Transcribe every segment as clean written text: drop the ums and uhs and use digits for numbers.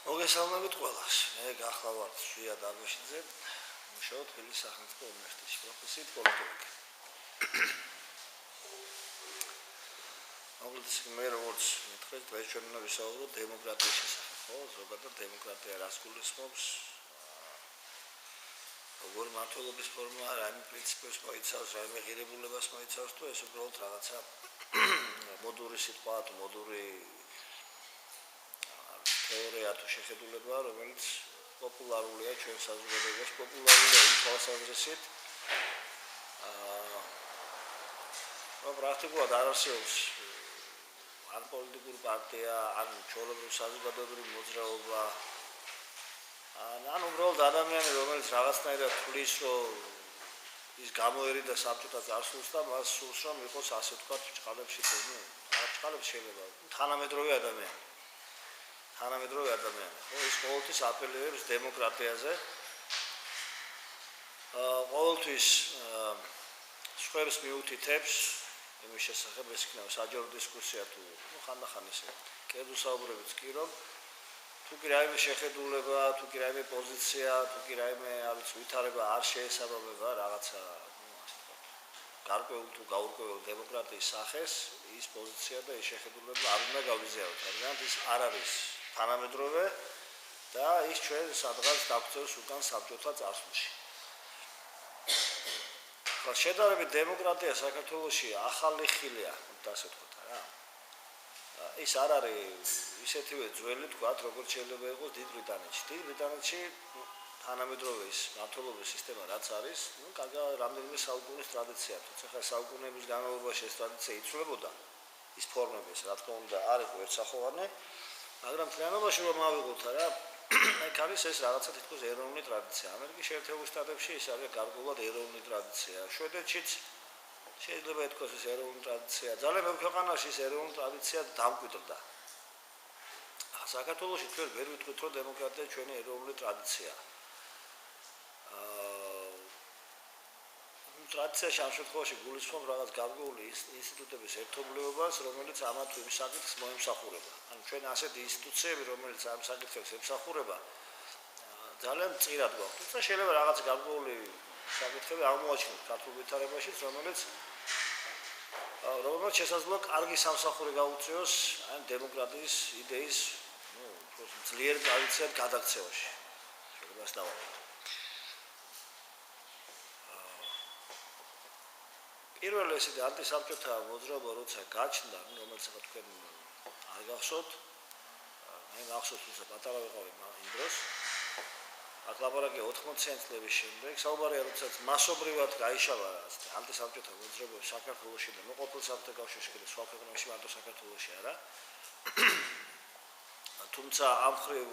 მოგესალმებით ყველას. მე გახლავართ შვია დაბაშიძე, მუშაობ თბილისის სახელმწიფო უნივერსიტეტში, პროფესიით პოლიტოლოგი. მოგლით მე როგორც მითხრეთ, დღეს ჩვენ უნდა ვისაუბროთ დემოკრატიის შესახებ, ხო? ზოგადად დემოკრატია რას გულისხმობს? როგორ მმართველობის ფორმა, რაიმე პრინციპებს მოიცავს, რაიმე ღირებულებას მოიცავს, თუ ეს უბრალოდ რაღაცა მოდური სიტყვა თუ მოდური თეორია თუ შეხედულება, რომელიც პოპულარულია ჩვენ საზოგადოებაში, პოპულარულია იმ თვალსაზრისით, პრაქტიკულად არ არსებობს ან პოლიტიკური პარტია, ან ჩვეულებრივ საზოგადოებრივი მოძრაობა, ან უბრალოდ ადამიანი, რომელიც რაღაცნაირად თვლის, რომ ის გამოერიდა საბჭოთა წარსულს და მას სურს, რომ იყოს ასე ვთქვათ, ბრჭყალებში, ბრჭყალებში შეიძლება თანამედროვე ადამიანი. ხო, ის ყოველთვის აპელირებს დემოკრატიაზე. ყოველთვის სხვებს მიუთითებს იმის შესახებ, ეს იქნება საჯარო დისკუსია თუ ხანდახან ესე კერძო საუბრებიც კი, რომ თუ კი რაიმე შეხედულება, თუ კი რაიმე პოზიცია, თუ კი რაიმე ვითარება არ შეესაბამება რაღაცა გარკვეულ თუ გაურკვეველ დემოკრატიის სახეს, ის პოზიცია და ის შეხედულება არ უნდა გავიზიაროთ, რადგან ის არ არის თანამედროვე და ის ჩვენ სადღაც დაგწევს უკან საბჭოთა წარსულში. ხო, შედარებით დემოკრატია საქართველოში ახალი ხილია, ასე ვთქვათ რა. ის არ არის ისეთივე ძველი, თქვათ, როგორც შეიძლება იყოს დიდ ბრიტანეთში. დიდ ბრიტანეთში თანამედროვე ის მმართველობის სისტემა რაც არის, რამდენიმე საუკუნის ტრადიცია, თუმცა ხა საუკუნეების განმავლობაში ეს ტრადიცია იცვლებოდა, ის ფორმები, რა თქმა უნდა, არ იყო ერთსახოვანი. მაგრამ realობაში რომ ავიღოთ რა, ეგ არის ეს რაღაცა თითქოს ეროვნული ტრადიცია. ამერიკის შეერთებულ შტატებში ის არის გარკვეულად ეროვნული ტრადიცია. შვედეთშიც შეიძლება ითქვას ეს ეროვნული ტრადიცია. ძალიან ბევრ ქვეყანაში ეს ეროვნული ტრადიცია დამკვიდრდა. საქართველოში თქვენ ვერ ვიტყვით, რომ დემოკრატია ჩვენი ეროვნული ტრადიციაა. ტრადიციაში ამ შემთხვევაში გულისხმობს რაღაც გარკვეული ინსტიტუტების ერთობლიობას, რომელიც ამა თუ იმ საკითხს მოემსახურება. ანუ ჩვენ ასეთი ინსტიტუციები, რომელიც ამ საკითხებს ემსახურება, ძალიან მწირად გვაქვს. თუმცა შეიძლება რაღაც გარკვეული საკითხები აღმოაჩინოთ ქართულ ვითარებაშიც, რომელიც შესაძლოა კარგი სამსახური გაუწიოს ან დემოკრატიის იდეის, ძლიერ ტრადიციად გადაქცევაში. შეიძლება ეს დავაყენოთ. პირველი ეს ანტისაბჭოთა მოძრაობა როცა გაჩნდა, რომელიც ახლა თქვენ არ გახსოვთ, მე მახსოვს, თუმცა პატარა ვიყავი იმ დროს. აქ ლაპარაკია 80-იან წლების შემდეგ, საუბარია როდესაც მასობრივად გაიშალა ანტისაბჭოთა მოძრაობა საქართველოში და ყოფილ საბჭოთა კავშირში და სხვა ქვეყნებში, მარტო საქართველოში არა. თუმცა ამ მხრივ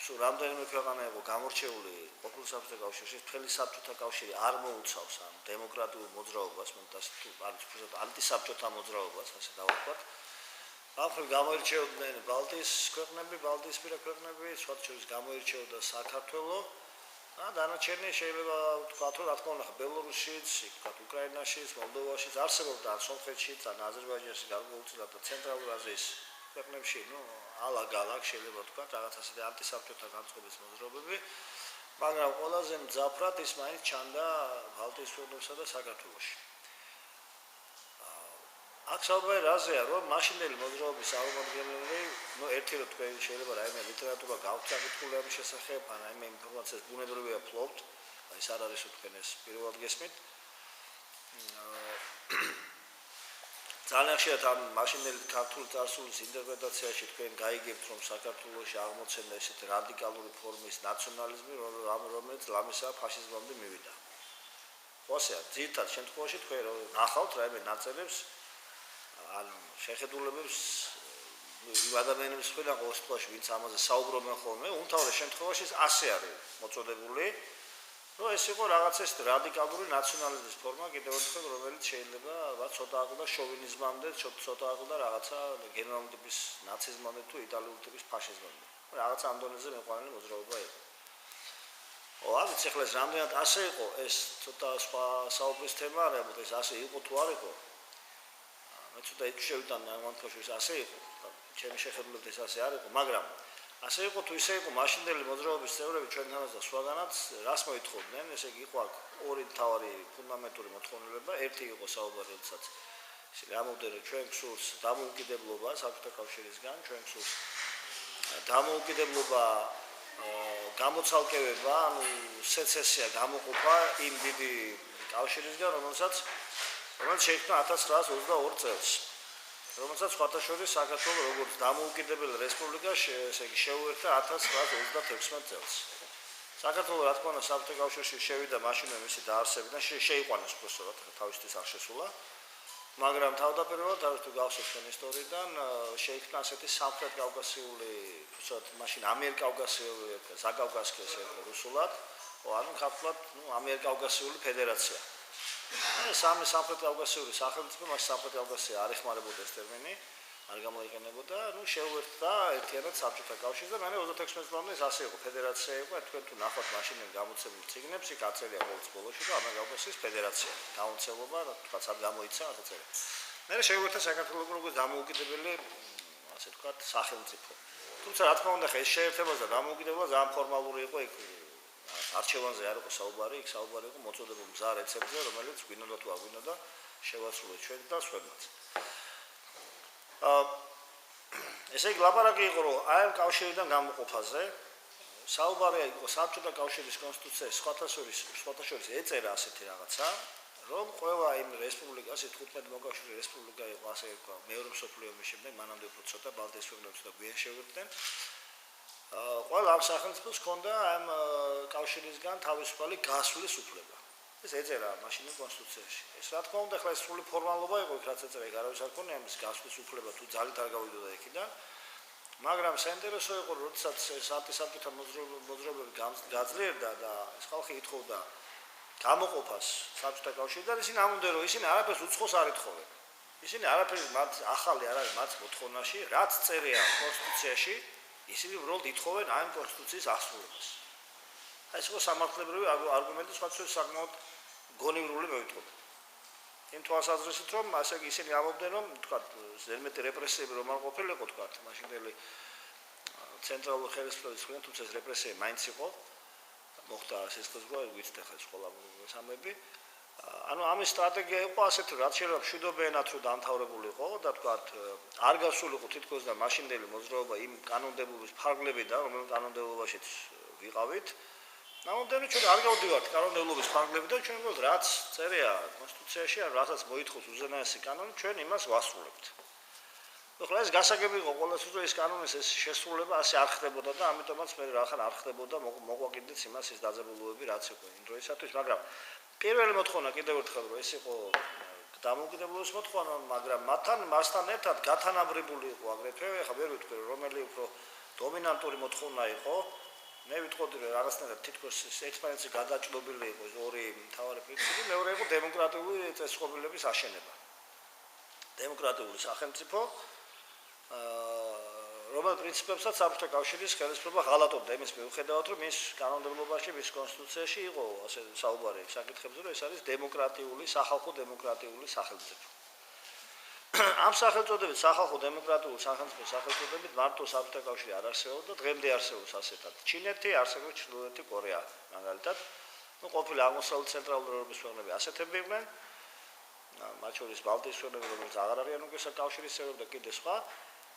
სულ რამდენიმე ქვეყანა იყო გამორჩეული ყოფილ საბჭოთა კავშირში, მთელი საბჭოთა კავშირი არ მოუწავს ამ დემოკრატიულ მოძრაობას, ანტისაბჭოთა მოძრაობას, ასე დავარქვათ. ამ მხრივ გამოირჩეოდნენ ბალტიის ქვეყნები, ბალტიისპირა ქვეყნები, სხვა შორის გამოირჩეოდა საქართველო და დანარჩენი შეიძლება ვთქვათ, რომ რა თქმა უნდა, ბელორუსშიც, ვთქვათ, უკრაინაშიც, მოლდოვაშიც არსებობდა, სომხეთშიც, აზერბაიჯანში, გარკვეულწილად და ცენტრალურ აზიის ქვეყნებში, ალაგ-ალაგ შეიძლება ვთქვათ, რაღაც ასეთი ანტისაბჭოთა განწყობის მოძრაობები, მაგრამ ყველაზე მძაფრად ის მაინც ჩანდა ბალტიის ქვეყნებსა და საქართველოში. აქ საუბარი რაზეა, რომ მაშინდელი მოძრაობის წარმომადგენლები, ერთი რომ თქვენ შეიძლება რაიმე ლიტერატურა გაქვთ საკითხული ამის შესახებ, ან რაიმე ინფორმაციას ბუნებრივია ფლობთ, ის არ არის თქვენ ეს პირველად გესმით. ძალიან ხშირად ამ მაშინდელი ქართული წარსულის ინტერპრეტაციაში თქვენ გაიგებთ, რომ საქართველოში აღმოცენდა ესეთი რადიკალური ფორმის ნაციონალიზმი, რომელიც ლამისა ფაშიზმამდე მივიდა. ხო, ასე არის. ძირითად შემთხვევაში თქვენ ნახავთ რაიმე ნაწილებს ან შეხედულებებს იმ ადამიანების მხრიდან ყოველ შემთხვევაში, ვინც ამაზე საუბრობენ ხოლმე, უმთავრეს შემთხვევაში ასე არის მოწოდებული, რომ ეს იყო რაღაც ეს რადიკალური ნაციონალიზმის ფორმა, კიდევ ერთხელ, რომელიც შეიძლება ცოტა აკლდა შოვინიზმამდე, ცოტა აკლდა რაღაცა გერმანული ტიპის ნაციზმამდე თუ იტალიური ტიპის ფაშიზმამდე. რაღაცა ამ დონეზე მეყვანილი მოძრაობა იყო. ამით ახლა ეს რამდენად ასე იყო, ეს ცოტა სხვა საუბრის თემა არის, ეს ასე იყო თუ არ იყო. მე ცოტა იცშევიდან ამ მომენტში ასე იყო. ჩემი შეხედულებით ეს ასე არ იყო, მაგრამ ასე იყო თუ ისე იყო მაშინდელი მოძრაობის წევრები ჩვენთანაც და სხვაგანაც რას მოითხოვდნენ, ესე იგი იყო აქ ორი მთავარი ფუნდამენტური მოთხოვნილება, ერთი იყო საუბარი, როდესაც ისინი ამბობდნენ ჩვენ გსურს დამოუკიდებლობა საბჭოთა კავშირისგან, ჩვენ გსურს დამოუკიდებლობა გამოცალკევება, ანუ სეცესია გამოყოფა იმ დიდი კავშირისგან, რომელიც შეიქმნა 1922 წელს. რომელსაც სხვათა შორის საქართველოს როგორც დამოუკიდებელი რესპუბლიკა შეუერთდა 1936 წელს. საქართველოს რა თქმა უნდა საბჭოთა კავშირში შევიდა მაშინვე მისი დაარსებიდან, შეიყვანეს უბრალოდ თავისთვის არ შესულა. მაგრამ თავდაპირველად თავის თუ გავხსოვთ თქვენ ისტორიიდან შეიქმნა ასეთი სამხრეთ კავკასიული, თუმცა მაშინ ამიერკავკასიური, ზაკავკასკის რუსულად, ანუ ქართულად, ამიერკავკასიული ფედერაცია. სამი სამხრეთ კავკასიური სახელმწიფო, მას სამხრეთ კავკასია არ ეხმარებოდა ეს ტერმინი, არ გამოიყენებოდა, შეუერთდა ერთიანად საბჭოთა კავშირს და მერე 36 წლამდე ეს ასე იყო, ფედერაცია იყო, თქვენ თუ ნახოთ მაშინ გამოცემულ წიგნებს, იქ აწერია ყოველთვის ბოლოში, რომ ამიერკავკასიის ფედერაცია, გამოცემობა, თქვაც არ გამოიცა, ასე წერია. მერე შეუერთდა საქართველოს როგორც დამოუკიდებელი, ასე ვთქვათ, სახელმწიფო. თუმცა რა თქმა უნდა, ეს შეერთება და დამოუკიდებლობა ძალიან ფორმალური იყო იქ. არჩევანზე არ იყო საუბარი, იქ საუბარი იყო მოწოდებულ მზა რეცეპტზე, რომელიც გვინდოდა თუ არ გვინდოდა შევასრულოთ ჩვენ და სხვებმაც. ესე იგი ლაპარაკი იყო, რომ აი ამ კავშირიდან გამოყოფაზე საუბარი იყო საბჭოთა კავშირის კონსტიტუციის სხვათა შორის ეწერა ასეთი რაღაცა, რომ ყველა იმ რესპუბლიკას 15 მოკავშირე რესპუბლიკა იყო, ასე ვთქვა, მეორე მსოფლიო ომის შემდეგ, მანამდე უფრო ცოტა ბალტიის ქვეყნებს და გვიან შევერთდნენ. ყველა ამ სახელმწიფოს ჰქონდა ამ კავშირისგან თავისუფალი გასვლის უფლება. ეს ეწერა მაშინ კონსტიტუციაში. ეს რა თქმა უნდა, ხლა ეს სრული ფორმალობა იყო, იქ რაც ეწერა, იქ არავის არ ქონია ამის გასვლის უფლება თუ ძალით არ გავიდოდა იქიდან. მაგრამ საინტერესო იყო, როდესაც ეს ანტისაბჭოთა მოძრაობები გაძლიერდა და ეს ხალხი ითხოვდა გამოყოფას საბჭოთა კავშირიდან, ისინი ამბობდნენ, რომ ისინი არაფერს უცხოს არ ეთხოვენ. ისინი არაფერს მათ ახალი არ არის მათ მოთხოვნაში, რაც წერია კონსტიტუციაში. ისინი უბრალოდ ითხოვენ ამ კონსტიტუციის ასრულებას. ეს იყო სამართლებრივი არგუმენტი, სხვა საკმაოდ გონივრული მოვიტყოდ. იმ თვალსაზრისით, რომ ასე იგი ისინი ამბობდნენ, რომ თქვათ, ზედმეტი რეპრესიები რომ არ ყოფილიყო, თქვათ, მაშინდელი ცენტრალური ხელისუფლების მხრიდან, თუმცა ეს რეპრესიები მაინც იყო, მოხდა სისხლისღვრა, ვიცით ახლა ეს ყველა სამები. ანუ ამის სტრატეგია იყო ასეთი, რაც შეიძლება მშვიდობიანად რომ დამთავრებულიყო და თქვათ, არ გასულიყო თითქოს და მაშინდელი მოძრაობა იმ კანონმდებლობის ფარგლებიდან, რომელიც კანონმდებლობაშიც ვიყავით. ნამდვილად ჩვენ არ გავდივართ კანონმდებლობის ფარგლებიდან, ჩვენ ვიყავთ რაც წერია კონსტიტუციაში, ან რასაც მოითხოვს უზენაესი კანონი, ჩვენ იმას ვასრულებთ. ახლა ეს გასაგები იყო ყოველთვის, რომ ეს კანონის ეს შესრულება ასე არ ხდებოდა და ამიტომაც მე რახან არ ხდებოდა მოყვაკიდეთ იმას ეს დაძაბულოები რაც იყო იმ დროისათვის, მაგრამ პირველი მოთხოვნა კიდევ ერთხელ რომ ეს იყო დამოუკიდებლობის მოთხოვნა, მაგრამ მასთან ერთად გათანაბრებული იყო აგრეთვე, ახლა ვერ ვიტყვი რომელი უფრო დომინანტური მოთხოვნა იყო. მე ვიტყოდი რომ რაღაცნაირად თითქოს ერთმანეთზე გადაჭრობილი იყო ეს ორი მთავარი პრინციპი, მეორე იყო დემოკრატიული წესწყობილების აშენება. დემოკრატიული სახელმწიფო, რომელ პრინციპებსაც საბჭოთა კავშირის ხელისუფლება ღალატობდა იმის მიუხედავად, რომ მის კანონმდებლობაში, მის კონსტიტუციაში იყო ასე საუბარი საკითხებზე, რომ ეს არის დემოკრატიული, სახალხო დემოკრატიული სახელმწიფო. ამ სახელწოდებით სახალხო დემოკრატიული სახელმწიფოს სახელწოდებით მარტო საბჭოთა კავშირი არ არსებობდა, დღემდე არსებობს ასეთად. ჩინეთი, არსებობს ჩრდილოეთი კორეა, მაგალითად. ყოფილი აღმოსავლეთ ცენტრალური ევროპის ქვეყნები ასეთები იყვნენ. მათ შორის ბალტიის ქვეყნები, რომელიც აღარ არიან უკვე კავშირის წევრები და კიდე სხვა.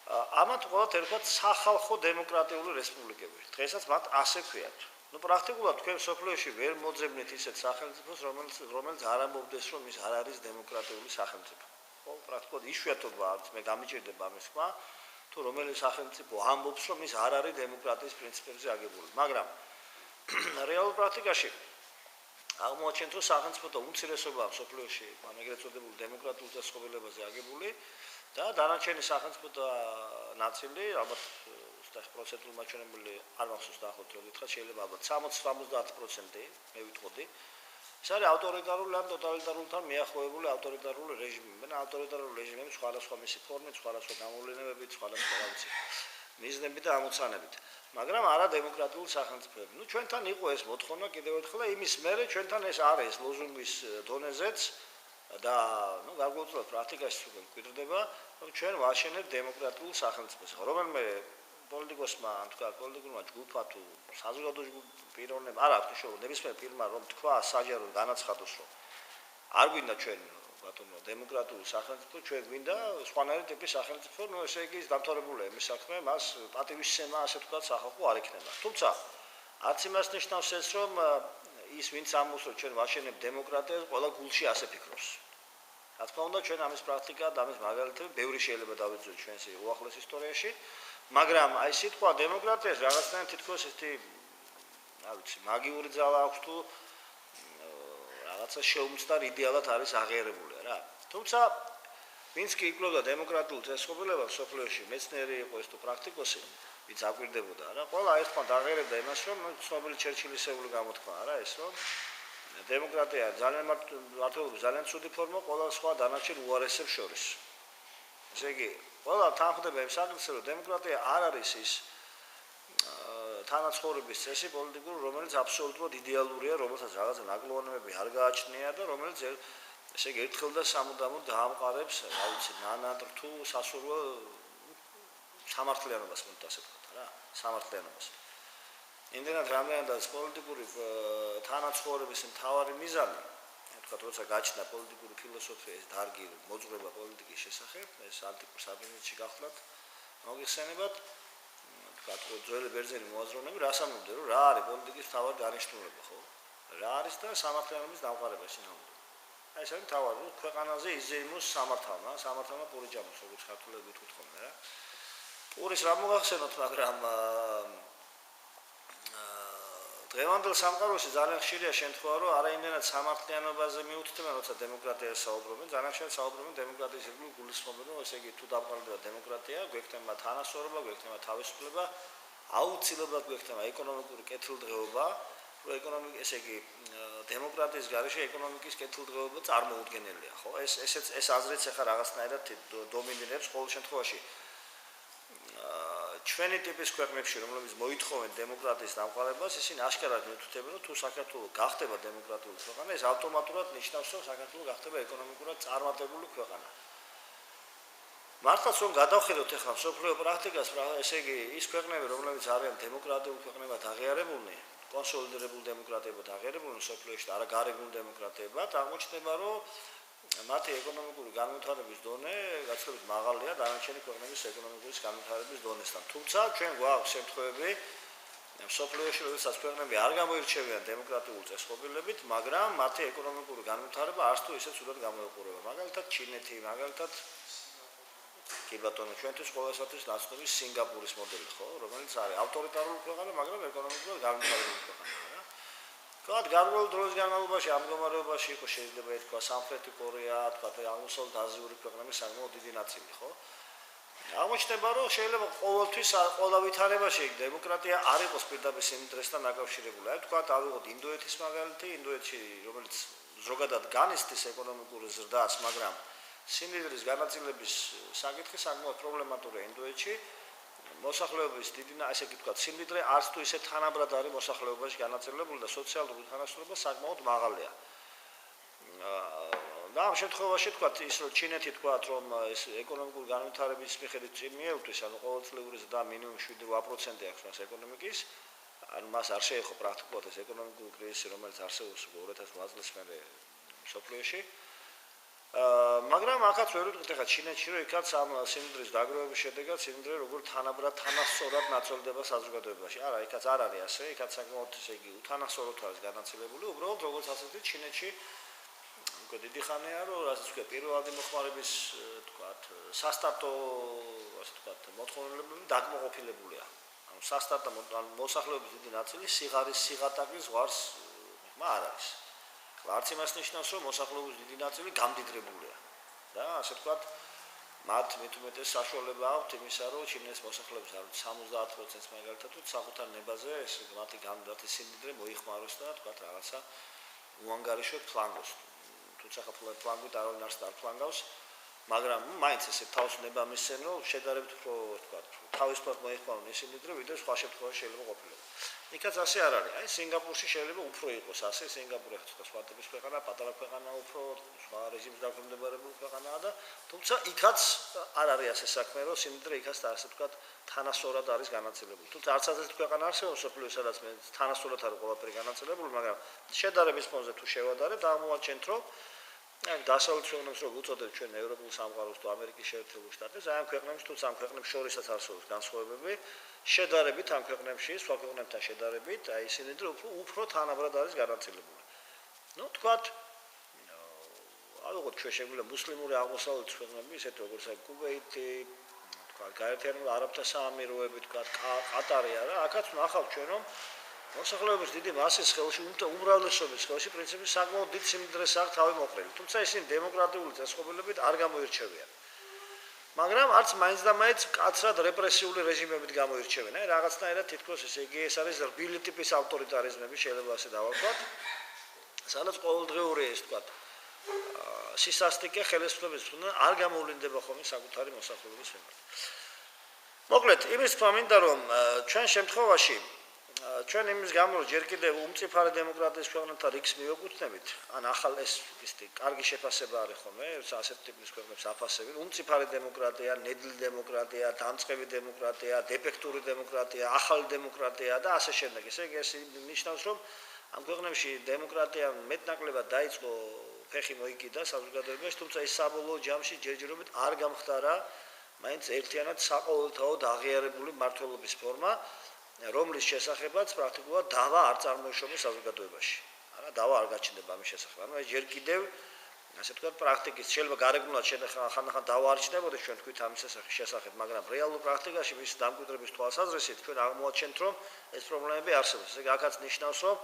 ამათ ყოველთ ერთად სახალხო დემოკრატიული რესპუბლიკები. დღესაც მათ ასე ქვიათ. პრაქტიკულად თქვენ სოფლიოში ვერ მოძებნით ისეთ სახელმწიფოს, რომელიც არ ამბობდეს, რომ ის არ არის დემოკრატიული სახელმწიფო. პრაქტიკულად იშვიათობა არის, მე გამიჭირდება ამის თქვა, თუ რომელი სახელმწიფო ამბობს, რომ ის არ არის დემოკრატიის პრინციპებზე აგებული. მაგრამ რეალურ პრაქტიკაში აღმოაჩენთ, რომ სახელმწიფოთა უმცირესობაა სოფლიოში, ამ ეგრეთ წოდებულ დემოკრატიულ წესწყობილებაზე აგებული და დანარჩენი სახელმწიფოთა ნაწილი, ალბათ 100% მაჩვენებელი არ მახსოვს დაახლოებით რომ გითხრათ, შეიძლება ალბათ 60-70% მე ვიტყოდი. ეს არის ავტორიტარული ან ტოტალიტარულთან მიახლოებული ავტორიტარული რეჟიმი. მე ავტორიტარული რეჟიმები სხვადასხვა მისი ფორმით, სხვადასხვა გამოვლენებით, სხვადასხვა რაღაცით, მიზნებით და ამოცანებით. მაგრამ არა დემოკრატიული სახელმწიფოები. ჩვენთან იყო ეს მოთხოვნა კიდევ ერთხელ და იმის მერე ჩვენთან ეს არის ლოზუნგის დონეზეც და გარკვეულწილად პრაქტიკაში უკვე მკვიდრდება, რომ ჩვენ ვაშენებთ დემოკრატიულ სახელმწიფოს. რომელიმე პოლიტიკოსმა, ან თქვა პოლიტიკურმა ჯგუფმა თუ საზოგადო პიროვნება, არა, მნიშვნელოვანი ნებისმიერ პირმა რომ თქვა საჯაროდ განაცხადოს, რომ არ გვინდა ჩვენ ბატონო დემოკრატიული სახელმწიფო, ჩვენ გვინდა სხვანაირი ტიპის სახელმწიფო, ну ესე იგი დამთავრებულია იმის საქმე, მას პატივისცემა, ასე ვთქვათ, სახალხო არ იქნება. თუმცა არც იმას ნიშნავს ეს, რომ ის ვინც ამბობს, რომ ჩვენ ვაშენებთ დემოკრატიას, ყველა გულში ასე ფიქრობს. რა თქმა უნდა, ჩვენ ამის პრაქტიკა და ამის მაგალითები ბევრი შეიძლება დავიძინოთ ჩვენს უახლოს ისტორიაში, მაგრამ აი სიტყვა დემოკრატიას რაღაცნაირად თითქოს ესეთი, რა ვიცი, მაგიური ძალა აქვს თუ რაღაცა შეუმცდარ იდეალად არის აღიარებული რა. თუმცა ვინც კი იკვლევდა დემოკრატიულ წესრიგობას სოფლიოში, მეცნიერი იყო ეს თუ პრაქტიკოსი, ვინც აკვირდებოდა რა, ყველა ერთხმად აღიარებდა იმას, რომ ცნობილი ჩერჩილისეული გამოთქმა რა ეს, რომ დემოკრატია ძალიან მართლობა ძალიან ცუდი ფორმა ყველა სხვა დანარჩენ უარესებს შორის. ესე იგი, ყველა თანხმდება იმ საკითხზე, რომ დემოკრატია არ არის ის თანაცხოვრების წესი პოლიტიკური, რომელიც აბსოლუტურად იდეალურია, რომელსაც რაღაცა ნაკლონებები არ გააჩნია და რომელიც ესე იგი ერთხელ და სამუდამოდ დაამყარებს, რა ვიცი, ნანატრთუ სასურველ სამართლიანობას, მოდი ასე ვთქვათ რა, სამართლიანობას. იმდენად რამდენადაც პოლიტიკური თანაცხოვრების მთავარი მიზანი, ვთქვათ, როცა გაჩნდა პოლიტიკური ფილოსოფია, ეს დარგი მოძღვრება პოლიტიკის შესახებ, ეს ანტიკურ საბერძნეთში გახლავთ მოგიხსენებათ, ვთქვათ, ძველი ბერძენი მოაზროვნეები რას ამბობდნენ, რომ რა არის პოლიტიკის მთავარი დანიშნულება, ხო? რა არის და სამართლიანობის დამყარება სინამდვილე. აი ეს არის მთავარი, ქვეყანაზე იზეიმოს სამართალმა პური ჯამოს, როგორც ქართველები უთქვამენ რა. პურის რა მოგახსენოთ, მაგრამ დღევანდელ სამყაროში ძალიან ხშირია შემთხვევა, რომ არა იმდენად სამართლიანობაზე მიუთითებენ, როცა დემოკრატიას საუბრობენ, ძალიან ხშირად საუბრობენ დემოკრატიის ირგვლივ გულისხმობენ, რომ ესე იგი თუ დამყარდება დემოკრატია, გვექნება თანასწორობა, გვექნება თავისუფლება, აუცილებლად გვექნება ეკონომიკური კეთილდღეობა, რომ ეკონომიკა ესე იგი დემოკრატიის გარეშე ეკონომიკის კეთილდღეობა წარმოუდგენელია, ხო? ეს აზრიც ახლა რაღაცნაირად დომინირებს ყოველ შემთხვევაში. ჩვენი ტიპის ქვეყნებში, რომლებიც მოითხოვენ დემოკრატიის დამყარებას, ისინი აშკარად მიუთითებენ, რომ თუ საქართველო გახდება დემოკრატიული ქვეყანა, ეს ავტომატურად ნიშნავს, რომ საქართველო გახდება ეკონომიკურად წარმატებული ქვეყანა. მართლაც რომ გადავხედოთ ახლა მსოფლიო პრაქტიკას, ესე იგი ის ქვეყნები, რომლებიც არიან დემოკრატიულ ქვეყნებად აღიარებულნი, კონსოლიდირებულ დემოკრატიებად აღიარებულნი მსოფლიოში და არა გარეგნულ დემოკრატიებად, აღმოჩნდება, რომ მათი ეკონომიკური განვითარების დონე გაცილებით მაღალია დანარჩენი ქვეყნების ეკონომიკური განვითარების დონესთან. თუმცა ჩვენ გვაქვს შემთხვევები მსოფლიოში, როდესაც ქვეყნები არ გამოირჩევიან დემოკრატიულ წესრიგობით, მაგრამ მათი ეკონომიკური განვითარება არც თუ ისე ცუდად გამოიყურება. მაგალითად ჩინეთი, მაგალითად კი ბატონო, ჩვენთვის ყოველსათვის ნაცნობის სინგაპურის მოდელი, ხო, რომელიც არის ავტორიტარული ქვეყანა, მაგრამ ეკონომიკურად განვითარებული ქვეყანა რა. თქვათ, გარკვეულ დროის განმავლობაში ამ მდგომარეობაში იყო შეიძლება ითქვა სამხრეთი კორეა, თქვათ, აღმოსავლეთ აზიური ქვეყნების საკმაოდ დიდი ნაწილი, ხო? აღმოჩნდება, რომ შეიძლება ყოველთვის ყველა ვითარებაში დემოკრატია არ იყოს პირდაპირ სიმდიდრესთან დაკავშირებული. აი თქვათ, ავიღოთ ინდოეთის მაგალითი, ინდოეთში, რომელიც ზოგადად განიცდის ეკონომიკურ ზრდას, მაგრამ სიმდიდრის განაწილების საკითხი საკმაოდ პრობლემატურია ინდოეთში. მოსახლეობის დიდი, ასე კი ვთქვათ, სიმდიდრე არც თუ ისე თანაბრად არის მოსახლეობაში განაწილებული და სოციალური თანასწორობა საკმაოდ მაღალია. და ამ შემთხვევაში ვთქვათ, ის რომ ჩინეთი ვთქვათ, რომ ეს ეკონომიკური განვითარების მიხედვით წინ მიევლთვის, ანუ ყოველწლიური ზრდა მინიმუმ 7-8% აქვს მას ეკონომიკის, ანუ მას არ შეეხო პრაქტიკულად ეს ეკონომიკური კრიზისი, რომელიც არსებობს 2008 წლის მერე მსოფლიოში. მაგრამ ახაც ვერ ვიტყვით ახლა ჩინეთში, რომ იქაც ამ სიმდიდრის დაგროვების შედეგად სიმდიდრე როგორ თანაბრად თანასწორად ნაწოლდება საზოგადოებაში. არა, იქაც არ არის ასე, იქაც საკმაოდ ესე იგი უთანასწოროდ არის განაწილებული. უბრალოდ როგორც ასეთი ჩინეთში უკვე დიდი ხანია, რომ რასაც ვქო პირველადი მოხმარების თქვათ სასტარტო ასე თქვათ მოთხოვნილებლები დაკმაყოფილებულია. ანუ სასტარტო მოსახლეობის დიდი ნაწილი სიღარის სიღატაკის ზღვარს არ არის. არც იმას ნიშნავს, რომ მოსახლეობის დიდი ნაწილი გამდიდრებულია. და ასე ვთქვათ, მათ მithumetes საშუალება აქვთ იმისა, რომ ჩინეთის მოსახლეობის 70%-ს მაგალითად საკუთარ ნებაზე ეს მათი გამდიდრების სიმდიდრე მოიხმაროს და ვთქვათ, რაღაცა უანგარიშოთ ფლანგოს. თუმცა ფლანგით არ ფლანგავს, მაგრამ მაინც ესე თავს ნება მისცენ, რომ შედარებით უფრო ვთქვათ, თავისუფლად მოიხმარონ ისინი და ვიდრე სხვა შემთხვევაში შეიძლება ყოფილიყო. იქაც ასე არ არის. აი სინგაპურში შეიძლება უფრო იყოს ასე, სინგაპური ხო სხვა ტიპის ქვეყანა, პატარა ქვეყანა უფრო სხვა რეჟიმის დაქვემდებარებული ქვეყანაა და თუმცა იქაც არ არის ასე საქმე, რომ სიმდიდრე იქაც ასე ვთქვათ თანასწორად არის განაწილებული. თუმცა არც ასეთი ქვეყანა არსებობს სოფლიო სადაც მე თანასწორად არის ყველაფერი განაწილებული, მაგრამ შედარების ფონზე თუ შევადარებთ, აღმოვაჩენთ, რომ აი დასავლეთ ქვეყნებს რო უწოდებ ჩვენ ევროპულ სამყაროს თუ ამერიკის შეერთებულ შტატებს, აი ამ ქვეყნებში თუ სამ ქვეყნებს შორისაც არსებობს განსხვავებები, შედარებით ამ ქვეყნებში, სხვა ქვეყნებთან შედარებით, აი ისინი უფრო თანაბრად არის განაწილებული. ნუ თქვათ, ალბათ ჩვენ შეგვიძლია მუსლიმური აღმოსავლეთის ქვეყნები, ისეთ როგორც აი კუვეიტი, თქვათ გაერთიანებული არაბთა საამიროები, თქვათ ყატარი არა, აქაც ნახავთ ჩვენ რომ მოსახლეობის დიდი მასის ხელში, უმრავლესობის ხელში პრინციპი საკმაოდ დიდ სიმდიდრეს აქვს თავი მოყრილი. თუმცა ისინი დემოკრატიული წესწყობილებით არ გამოირჩევიან. მაგრამ არც მაინც და მაინც კაცრად რეპრესიული რეჟიმებით გამოირჩევენ. აი რაღაცნაირად თითქოს ესე იგი ეს არის რბილი ტიპის ავტორიტარიზმები, შეიძლება ასე დავარქვათ. სადაც ყოველდღიური ეს თქვათ სისასტიკე ხელისუფლების მხრიდან არ გამოვლინდება ხოლმე საკუთარი მოსახლეობის მიმართ. მოკლედ, იმის თქმა მინდა რომ ჩვენ შემთხვევაში ჩვენ იმის გამო რომ ჯერ კიდევ უმწიფარე დემოკრატიის ქვეყნებთან რიგს მივეკუთვნებით, ან ახალ ეს კარგი შეფასება არის ხოლმე, ასეთ ტიპის ქვეყნებს აფასებენ, უმწიფარე დემოკრატია, ნედლი დემოკრატია, დამწყები დემოკრატია, დეფექტური დემოკრატია, ახალი დემოკრატია და ასე შემდეგ. ესე იგი ეს ნიშნავს რომ ამ ქვეყნებში დემოკრატია მეტნაკლებად დაიწყო ფეხი მოიკიდა საზოგადოებაში, თუმცა ის საბოლოო ჯამში ჯერჯერობით არ გამხდარა მაინც ერთიანად საყოველთაოდ აღიარებული მმართველობის ფორმა, რომლის შესახებაც პრაქტიკულად დავა არ წარმოიშობა საზოგადოებაში. არა, დავა არ გაჩნდება ამის შესახებ. ანუ ეს ჯერ კიდევ ასე ვთქვათ პრაქტიკის შეიძლება გარეგნულად ხანდახან დავა არ ჩნდებოდა ჩვენ თქვით ამის შესახებ, მაგრამ რეალურ პრაქტიკაში მის დამკვიდრების თვალსაზრისით ჩვენ აღმოვაჩენთ რომ ეს პრობლემები არსებობს. ესე იგი აქაც ნიშნავს რომ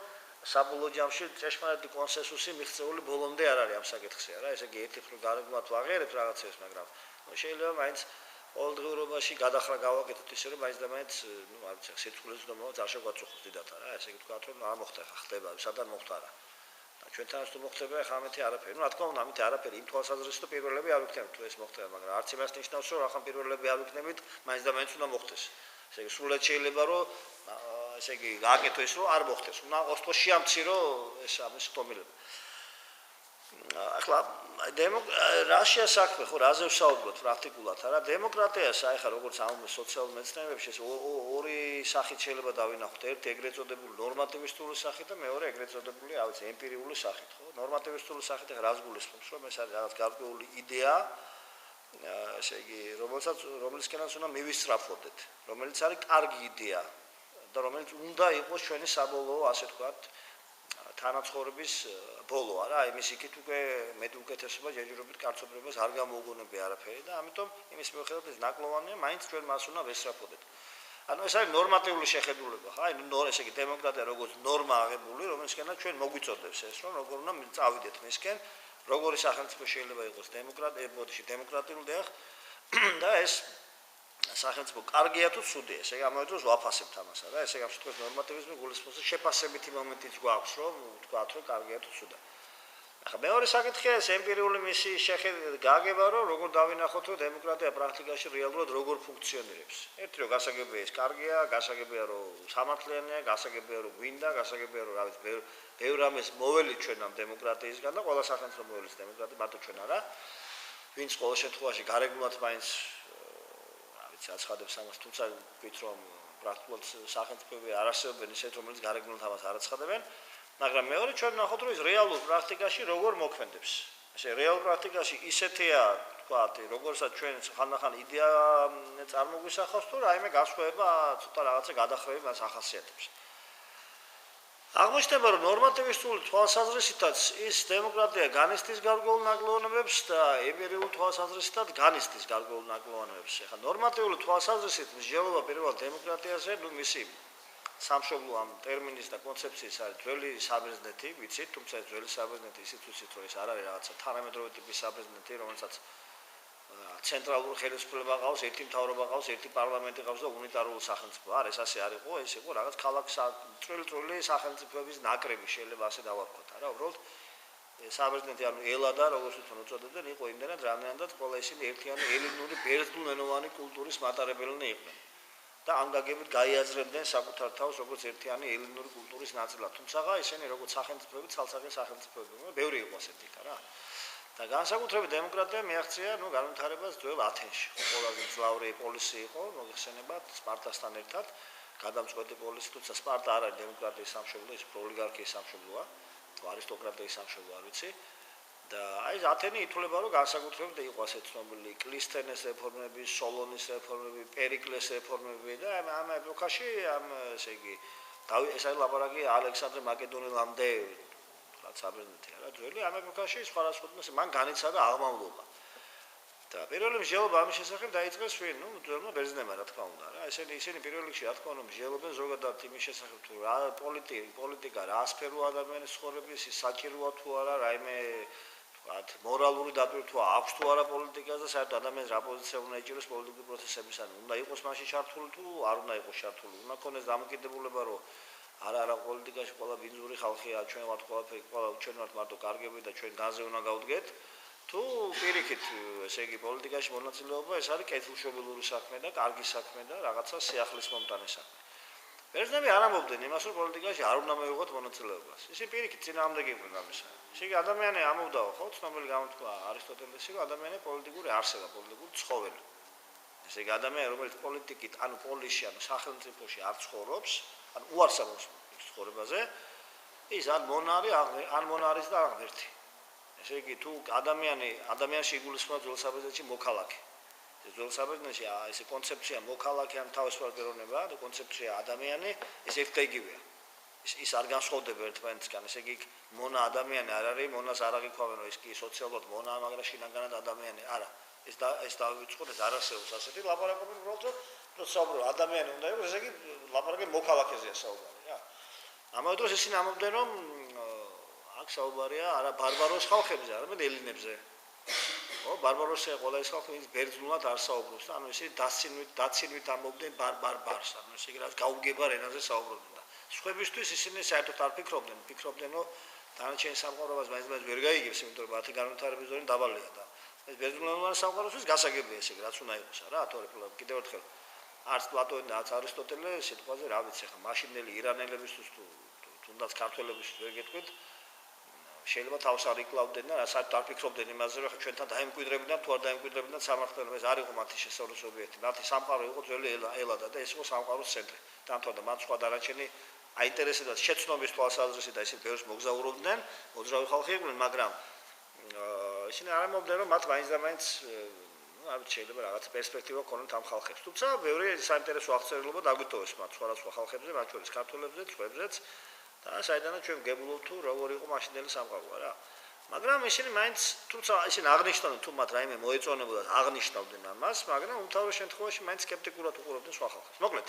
საბოლოო ჯამში ჭეშმარიტი კონსენსუსი მიღწეული ბოლომდე არ არის ამ საკითხზე, არა? ესე იგი ერთი ხრო გარეგნულად ვაღიარებთ რაღაცებს, მაგრამ შეიძლება მაინც ყოველდღიურობაში გადახრა გავაკეთოთ ისე რომ მაინც და მაინც ნუ არ ვიცი სიტყვის დომოც არ შეგვაწუხოს დიდათ არა ესე იგი თქვა რომ არ მოხდა ხა ხდება სადან მოხდა რა და ჩვენთანაც თუ მოხდება ხა ამეთი არაფერი ნუ რა თქმა უნდა ამეთი არაფერი იმ თვალსაზრისით რომ პირველები არ ვიქნებით თუ ეს მოხდება მაგრამ არც იმას ნიშნავს რომ ახლა პირველები არ ვიქნებით მაინც და მაინც უნდა მოხდეს ესე იგი სულად შეიძლება რომ ესე იგი გააკეთო ის რომ არ მოხდეს უნდა ostro შეამცირო ეს ამის ხტომილება ახლა რაშია საქმე ხო რაზე ვსაუბრობთ პრაქტიკულად არა დემოკრატიას აი ხა როგორც ამ სოციალურ მეცნიერებებში ეს ორი სახით შეიძლება დავინახოთ ერთი ეგრეთ წოდებული ნორმატივისტული სახით და მეორე ეგრეთ წოდებული რა ვიცი ემპირიული სახით ხო ნორმატივისტული სახით ხა რას გულისხმობს რომ ეს არის რაღაც გარკვეული იდეა ესე იგი რომლისკენაც უნდა მივისწრაფოდეთ რომელიც არის კარგი იდეა და რომელიც უნდა იყოს ჩვენი საბოლოო ასე ვთქვათ თანაცხოვრების ბოლო არა აი მის იქით უკვე მეტ უკეთესობა ჯერჯერობით კაცობრიობას არ გამოუგონებია არაფერი და ამიტომ იმის მიუხედავად ეს ნაკლოვანია მაინც ჩვენ მას უნდა ვესწრაფოდეთ ანუ ეს არის ნორმატიული შეხედულება ხა აი ესე იგი დემოკრატია როგორც ნორმა აღებული რომელშიც ჩვენ მოგვიწოდებს ეს რომ როგორ უნდა წავიდეთ მისკენ როგორი სახელმწიფო შეიძლება იყოს დემოკრატიული და ეს სახელმწიფო კარგია თუ ცუდია ესე იგი ამავე დროს ვაფასებთ ამას რა ესე იგი ამ შემთხვევაში ნორმატივიზმი გულისხმობს შეფასებითი მომენტიც გვაქვს რომ ვთქვათ რომ კარგია თუ ცუდა ახლა მეორე საკითხია ეს ემპირიული მისი გაგება რომ როგორ დავინახოთ რომ დემოკრატია პრაქტიკაში რეალურად როგორ ფუნქციონირებს ერთი რომ გასაგებია ეს კარგია გასაგებია რომ სამართლიანია გასაგებია რომ გვინდა გასაგებია რომ რა ვიცი ბევრ რამეს მოველით ჩვენ ამ დემოკრატიისგან და ყველა სახელმწიფო მოველით დემოკრატია მარტო ჩვენ არა ვინც ყოველ შემთხვევაში გარეგნულად მაინც აცხადებს ამას, თუმცა ვთქვით რომ პრაქტიკულად სახელმწიფოები არ არსებობენ ისეთ რომელიც გარეგნულად ამას არ აცხადებენ, მაგრამ მეორე ჩვენ ნახოთ რომ ის რეალურ პრაქტიკაში როგორ მოქმედებს. ესე რეალურ პრაქტიკაში ისეთია, თქვათ, როგორცაც ჩვენ ხანდახან იდეა წარმოგვისახავს თუ რაიმე განსხვავება ცოტა რაღაცა გადახრები მას ახასიათებს. აღმოჩნდება რომ ნორმატივისტული თვალსაზრისითაც ის დემოკრატია განიცდის გარკვეულ ნაკლოვანებებს და ემპირიული თვალსაზრისითაც განიცდის გარკვეულ ნაკლოვანებებს. ეხლა ნორმატიული თვალსაზრისით მსჯელობა პირველ დემოკრატიაზე, ნუ მისი სამშობლო ამ ტერმინის და კონცეფციის არის ძველი საბერძნეთი, ვიცით, თუმცა ეს ძველი საბერძნეთი ისიც ვიცით, რომ ეს არ არის რაღაცა თანამედროვე ტიპის საბერძნეთი, რომელსაც ცენტრალური ხელისუფლება ყავს, ერთი მთავრობა ყავს, ერთი პარლამენტი ყავს და უნიტარული სახელმწიფო. არ ეს ასე არ იყო, ეს იყო რაღაც ქალაქის წვრილი სახელმწიფოების ნაკრები, შეიძლება ასე დავარქვათ, არა, უბრალოდ საბერძნეთი ანუ ელადა, როგორც თვითონ უწოდებდნენ, იყო იმდენად, რამდენადაც ყველა ისინი ერთიანი ელინური ბერძნულენოვანი კულტურის მატარებელნი იყვნენ. და ამ გაგებით გაიაზრებდნენ საკუთარ თავს როგორც ერთიანი ელინური კულტურის ნაწილად. თუმცა ისინი როგორც სახელმწიფოები, ცალსახე სახელმწიფოები, ბევრი იყო ასეთი რა. და განსაკუთრებით დემოკრატია მიაღწია განვითარებას ძველ ათენში. ყველაზე მძლავრი პოლისი იყო, მოიხსენებათ სპარტასთან ერთად, გადამწყვეტი პოლისი, თუმცა სპარტა არ არის დემოკრატიის სამშობლო, ის ოლიგარქიის სამშობლოა, თუ არისტოკრატიის სამშობლო არ ვიცი. და აი ათენი ითვლება რომ განსაკუთრებით იყო ასე ცნობილი კლისთენეს რეფორმები, სოლონის რეფორმები, პერიკლეს რეფორმები და ამ ეპოქაში ესე იგი ეს არის ლაპარაკი ალექსანდრე მაკედონელამდე რაც აბერნეთია რა ძველი ამ ეპოქაში სხვადასხვა მან განიცადა აღმავლობა. და პირველი მსჯელობა ამის შესახებ დაიწყეს ვინ? ძველმა ბერძნებმა რა თქმა უნდა რა. ისინი პირველ რიგში რა თქმა უნდა მსჯელობენ ზოგადად იმის შესახებ თუ რა პოლიტიკა რა სფერო ადამიანის ცხოვრების საჭიროა თუ არა, რაიმე მორალური დაპირთვა აქვს თუ არა პოლიტიკაზე, საერთოდ ადამიანს რა პოზიცია უნდა ეჭიროს პოლიტიკური პროცესებისანი, უნდა იყოს მასში ჩართული თუ არ უნდა იყოს ჩართული, უნდა ქონდეს დამოკიდებულება, რომ არა პოლიტიკაში ყველა ბინძური ხალხია, ჩვენ ვართ ყველაფერი, ჩვენ ვართ მარტო კარგები და ჩვენ განზე უნდა გავდგეთ, თუ პირიქით, ესე იგი პოლიტიკაში მონაწილეობა ეს არის კეთილშობილური საქმე და კარგი საქმე და რაღაცა სიახლის მომტანი საქმე. ბერძნები არ ამბობდნენ იმას, რომ პოლიტიკაში არ უნდა მივიღოთ მონაწილეობას. ისინი პირიქით წინააღმდეგი იყვნენ ამისა. ესე იგი ადამიანი ამბობდა, ხო, ცნობილი გამოთქვა არისტოტელესი, რომ ადამიანი პოლიტიკური არსება, პოლიტიკური ცხოველი. ესე იგი ადამიანი, რომელიც პოლიტიკით, ანუ პოლისში, ანუ სახელმწიფოში არ ცხოვრობს, ანუ უარსაბობს ცხოვრებაზე, ის ან მონარი, ან მონარის და ან ღმერთი. ესე იგი თუ ადამიანში იგულისხმება ძველ საბერძნეთში მოქალაქე. ძველ საბერძნეთში ესე კონცეფცია მოქალაქე ან თავისუფალ პიროვნება და კონცეფცია ადამიანი ეს ერთგივეა. ის არ განსხვავდება ერთმანეთისგან. ესე იგი მონა ადამიანი არ არის, მონას არ აღიქვამენ, ის კი სოციალურად მონაა, მაგრამ შინაგანად ადამიანი არა. ეს დავიწყოთ, ეს არ არსებობს ასეთი ლაპარაკობენ უბრალოდ რომ საუბრო ადამიანი უნდა იყოს, ესე იგი ლაპარაკი მოქალაქეზეა საუბარი რა. ამავე დროს ისინი ამბობდნენ რომ აქ საუბარია არა ბარბაროს ხალხებზე, არამედ ელინებზე. ო ბარბაროსია ყველა ის ხალხი, ის ბერძნულად არ საუბრობს და ანუ ისინი დაცინვით ამბობდნენ ბარბარს, ანუ ესე იგი რაც გაუგებარ ენაზე საუბრობდნენ და სხვებისთვის ისინი საერთოდ არ ფიქრობდნენ, რომ დანარჩენი სამყაროებას მაინც ვერ გაიგებს, იმიტომ რომ მათი განვითარების ზონი დაბალია და ეს ბერძნულოვანი სამყაროსთვის გასაგებია ესე იგი, რაც უნდა იყოს რა, თორე კიდევ ერთხელ არც პლატონი და არც არისტოტელე სიტყვაზე რა ვიცი ხა, მაშინდელი ირანელებისთვის თუ თუნდაც ქართველებისთვის ვერ გეტყვით შეიძლება თავს არ იკლავდნენ და საერთოდ არ ფიქრობდნენ იმაზე, რომ ჩვენთან დაემკვიდრებინათ თუ არ დაემკვიდრებინათ სამართლიანობა, ეს არ იყო მათი შესწავლის ობიექტი. მათი სამყარო იყო ძველი ელადა და ეს იყო სამყაროს ცენტრი. დამთავრდა მათ სხვა დანარჩენი აინტერესებდა შეცნობის თვალსაზრისით და ისინი ბევრს მოგზაურობდნენ, მოძრავი ხალხი იყვნენ, მაგრამ ისინი არ ამბობდნენ, რომ მათ მაინც და მაინც არ ვიცი შეიძლება რაღაც პერსპექტივა ქონოთ ამ ხალხებს. თუმცა ბევრი საინტერესო აღწერილობა დაგვიტოვეს მათ სხვადასხვა ხალხებზე, მათ შორის ქართველებზეც, შვებზეც. და საიდანაც ჩვენ გებულობთ თუ როგორ იყო მაშინდელი სამყარო რა. მაგრამ ისინი მაინც თუმცა ისინი აღნიშნავდნენ თუ მათ რაიმე მოეწონებოდათ აღნიშნავდნენ ამას, მაგრამ უმთავრეს შემთხვევაში მაინც სკეპტიკურად უყურებდნენ სხვა ხალხებს. მოკლედ.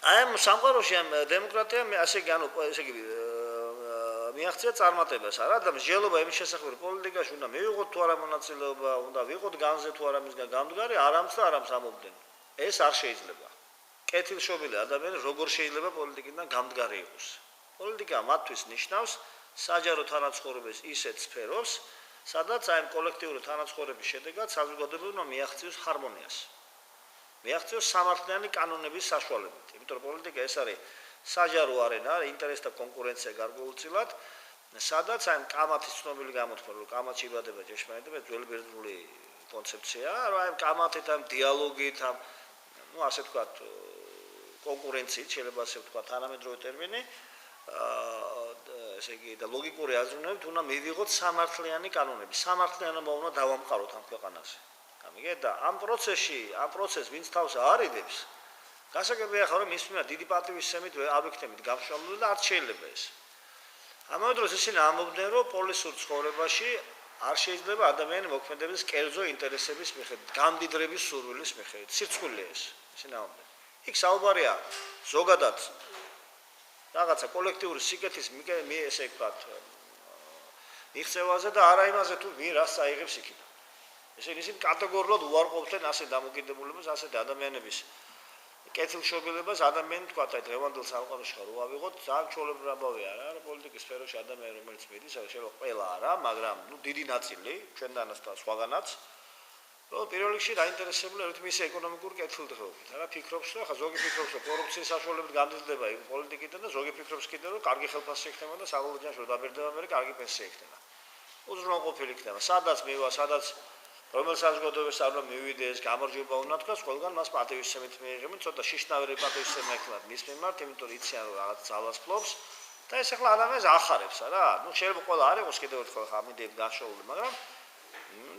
აი ამ სამყაროში ამ დემოკრატიამ ასე იგი ანუ ესე იგი მიაღწია წარმატებას რა და მსჯელობა იმის შესახებ პოლიტიკაში უნდა მივიღოთ თუ არა მონაწილეობა, უნდა ვიყოთ განზე თუ არა მისგან გამდგარი, არამც და არამც ამობდნენ. ეს არ შეიძლება. კეთილშობილი ადამიანი როგორ შეიძლება პოლიტიკიდან გამდგარი იყოს. პოლიტიკა მათთვის ნიშნავს საჯარო თანაცხოვრების ისეთ სფეროს, სადაც აი კოლექტიური თანაცხოვრების შედეგად საზოგადოება უნდა მიაღწიოს ჰარმონიას. მიაღწიოს სამართლიანი კანონების საშუალებით. იმიტომ რომ პოლიტიკა ეს არის საჯარო არენა, ინტერესთა კონკურენცია გარკვეულწილად, სადაც აი კამათის ცნობილი გამოთქმა, რომ კამათში იბადება ჭეშმარიტება, ძველი ბერძნული კონცეფციაა, რომ აი კამათით, ამ დიალოგით, ამ ასე ვთქვათ კონკურენციით, შეიძლება ასე ვთქვათ, თანამედროვე ტერმინი, ესე იგი და ლოგიკური აზროვნებით უნდა მივიღოთ სამართლიანი კანონები. სამართლიანობა უნდა დავამყაროთ ამ ქვეყანაზე. გამიგეთ და ამ პროცესს ვინც თავს არიდებს, გასაგებია ხარ რომ მის მიმართ დიდი პატივისცემით აბიექტებით გამშვალული და არ შეიძლება ეს. ამავე დროს ისინი ამბობდნენ, რომ პოლისურ ცხოვრებაში არ შეიძლება ადამიანი მოქმედების კერძო ინტერესების მიხედვით, გამდიდრების სურვილის მიხედვით. სირცხვილია ეს. ისინი ამბობდნენ. იქ საუბარია ზოგადად რაღაცა კოლექტიური სიკეთის ესე ვთქვათ მიღწევაზე და არა იმაზე თუ ვინ რას წაიღებს იქიდან. ისინი კატეგორიულად უარყოფდნენ ასე დამოკიდებულებას, ასეთი ადამიანების კეთილშობილებას, ადამიანი თქვათ აი დღევანდელ სამყაროში ხარ უავიღოთ, ძალიან ჩვეულებრივია რა, პოლიტიკის სფეროში ადამიანი რომელიც მიდის, შეიძლება ყველა არა, მაგრამ დიდი ნაწილი ჩვენდანაც და სხვაგანაც რომ პირველ რიგში დაინტერესებული ერთ მის ეკონომიკური კეთილდღეობით. არა ფიქრობს, რომ ხა ზოგი ფიქრობს, რომ კორუფციის საშუალებით გამდიდრდება იმ პოლიტიკიდან და ზოგი ფიქრობს კიდე, რომ კარგი ხელფასი იქნება და საბოლოო ჯამში დაბერდება მე კარგი პენსია იქნება. უზრუნველყოფილი იქნება. სადაც მივა, სადაც რომელ საზოგადოებას არ უნდა მივიდეს, გამარჯვება უნდა თქვას, ყველგან მას პატივისცემით მიიღებენ, ცოტა შიშნავი პატივისცემა იქნათ მის მიმართ, იმიტომ რომ იციან რომ რაღაც ძალას ფლობს და ეს ახლა ადამიანს ახარებს, რა. ნუ შეიძლება ყველა არ იყოს კიდევ ერთხელ ხა ამიდები გაშოული, მაგრამ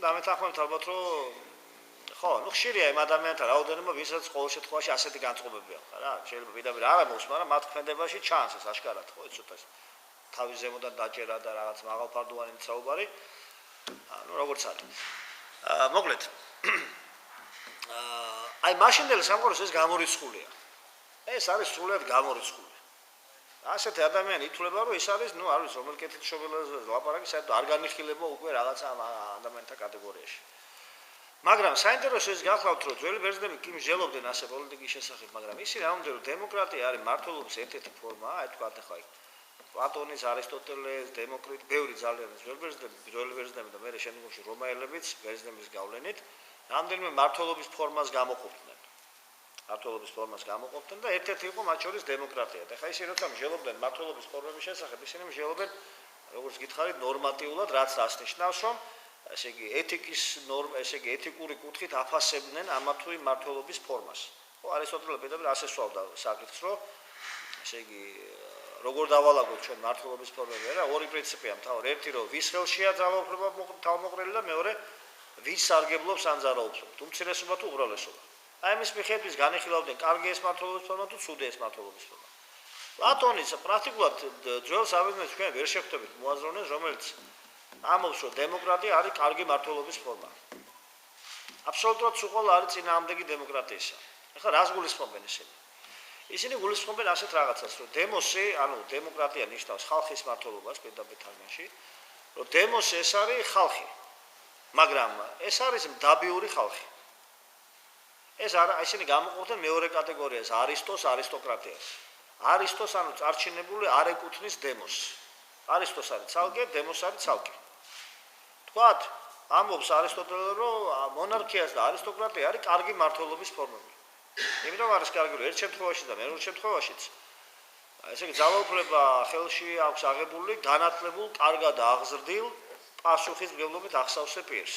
დამეთანხმებთ ალბათ რომ ხო, ნუ ხშირია იმ ადამიანთა რაოდენობა, ვისაც ყოველ შემთხვევაში ასეთი განწყობები აქვს, რა. შეიძლება პირდაპირ არ ამოს, მაგრამ მათ ქმედებაში ჩანს ეს აშკარად, ხო, ცოტა თავის ზემოდან დაჭერა და რაღაც მაღალფარდოვანი საუბარი. ანუ როგორც არის. მოკლედ. აი მაშინდელი სამყაროს ეს გამორიცხულია. ეს არის სრულად გამორიცხული. ასეთი ადამიანი ითვლება, რომ ეს არის, ნუ არ ვიცი, რომელ კეთილშობილაზე ლაპარაკი, საერთოდ არ განიხილება უკვე რაღაცა ადამიანთა კატეგორიაში. მაგრამ საინტერესო ის გახლავთ, რომ ძველი ბერძნები კი მსჯელობდნენ ასე პოლიტიკის შესახებ, მაგრამ ისინი ამბობდნენ, რომ დემოკრატია არის მმართველობის ერთ-ერთი ფორმა, აი თქვათ ახლა პლატონის, არისტოტელეს, დემოკრიტ, ბევრი ძალიან ძველი ბერძნები და მერე შემდგომში რომაელებიც ბერძნების გავლენით რამდენიმე მმართველობის ფორმას გამოყოფდნენ. მმართველობის ფორმას გამოყოფდნენ და ერთ-ერთი იყო მათ შორის დემოკრატია. და ხა ისინი როცა მსჯელობდნენ მმართველობის ფორმების შესახებ, ისინი მსჯელობდნენ, როგორც გითხარით, ნორმატიულად, რაც ნიშნავს, რომ ესე იგი ეთიკის ნორმა, ესე იგი ეთიკური კუთხით აფასებდნენ ამა თუ იმ მმართველობის ფორმას. ხო, არისტოტელე პირდაპირ ასე სვავდა საკითხს, რომ ესე იგი როგორ დავალაგოთ ჩვენ მმართველობის ფორმები, რა, ორი პრინციპია მთავარი, ერთი რომ ვის ხელშია ძალაუფლება თავმოყრილი და მეორე ვის სარგებლობს ან ძალაუფლებს, უმცირესობა თუ უმრავლესობა. აი ამის მიხედვით განიხილავდნენ კარგი ეს მმართველობის ფორმა თუ ცუდი ეს მმართველობის ფორმა. პლატონის პრაქტიკულად ძველ საბერძნეთში ჩვენ ვერ შეხვდებით მოაზროვნეს, რომელიც ამბობს, რომ დემოკრატია არის კარგი მმართველობის ფორმა. აბსოლუტურად სულ არის წინააღმდეგი დემოკრატიისა. ახლა რას გულისხმობენ ისინი? ისინი გულისხმობენ ასეთ რაღაცას, რომ დემოსი, ანუ დემოკრატია ნიშნავს ხალხის მმართველობას პირდაპირ თარგმანში, რომ დემოსი ეს არის ხალხი. მაგრამ ეს არის მდაბიური ხალხი. ეს არა, ისინი გამოყოფდნენ მეორე კატეგორიას, არისტოს, არისტოკრატიას. არისტოს, ანუ წარჩინებული არ ეკუთვნის დემოს. არისტოს არის ცალკე, დემოს არის ცალკე. თქვათ, ამბობს არისტოტელე, რომ მონარქიას და არისტოკრატია არის კარგი მმართველობის ფორმები. იმიტომ არის კარგი, რომ ერთ შემთხვევაში და მეორე შემთხვევაშიც ესე იგი ძალაუფლება ხელში აქვს აღებული განათლებულ, კარგად აღზრდილ, პასუხისმგებლობით ახსავსე პირს.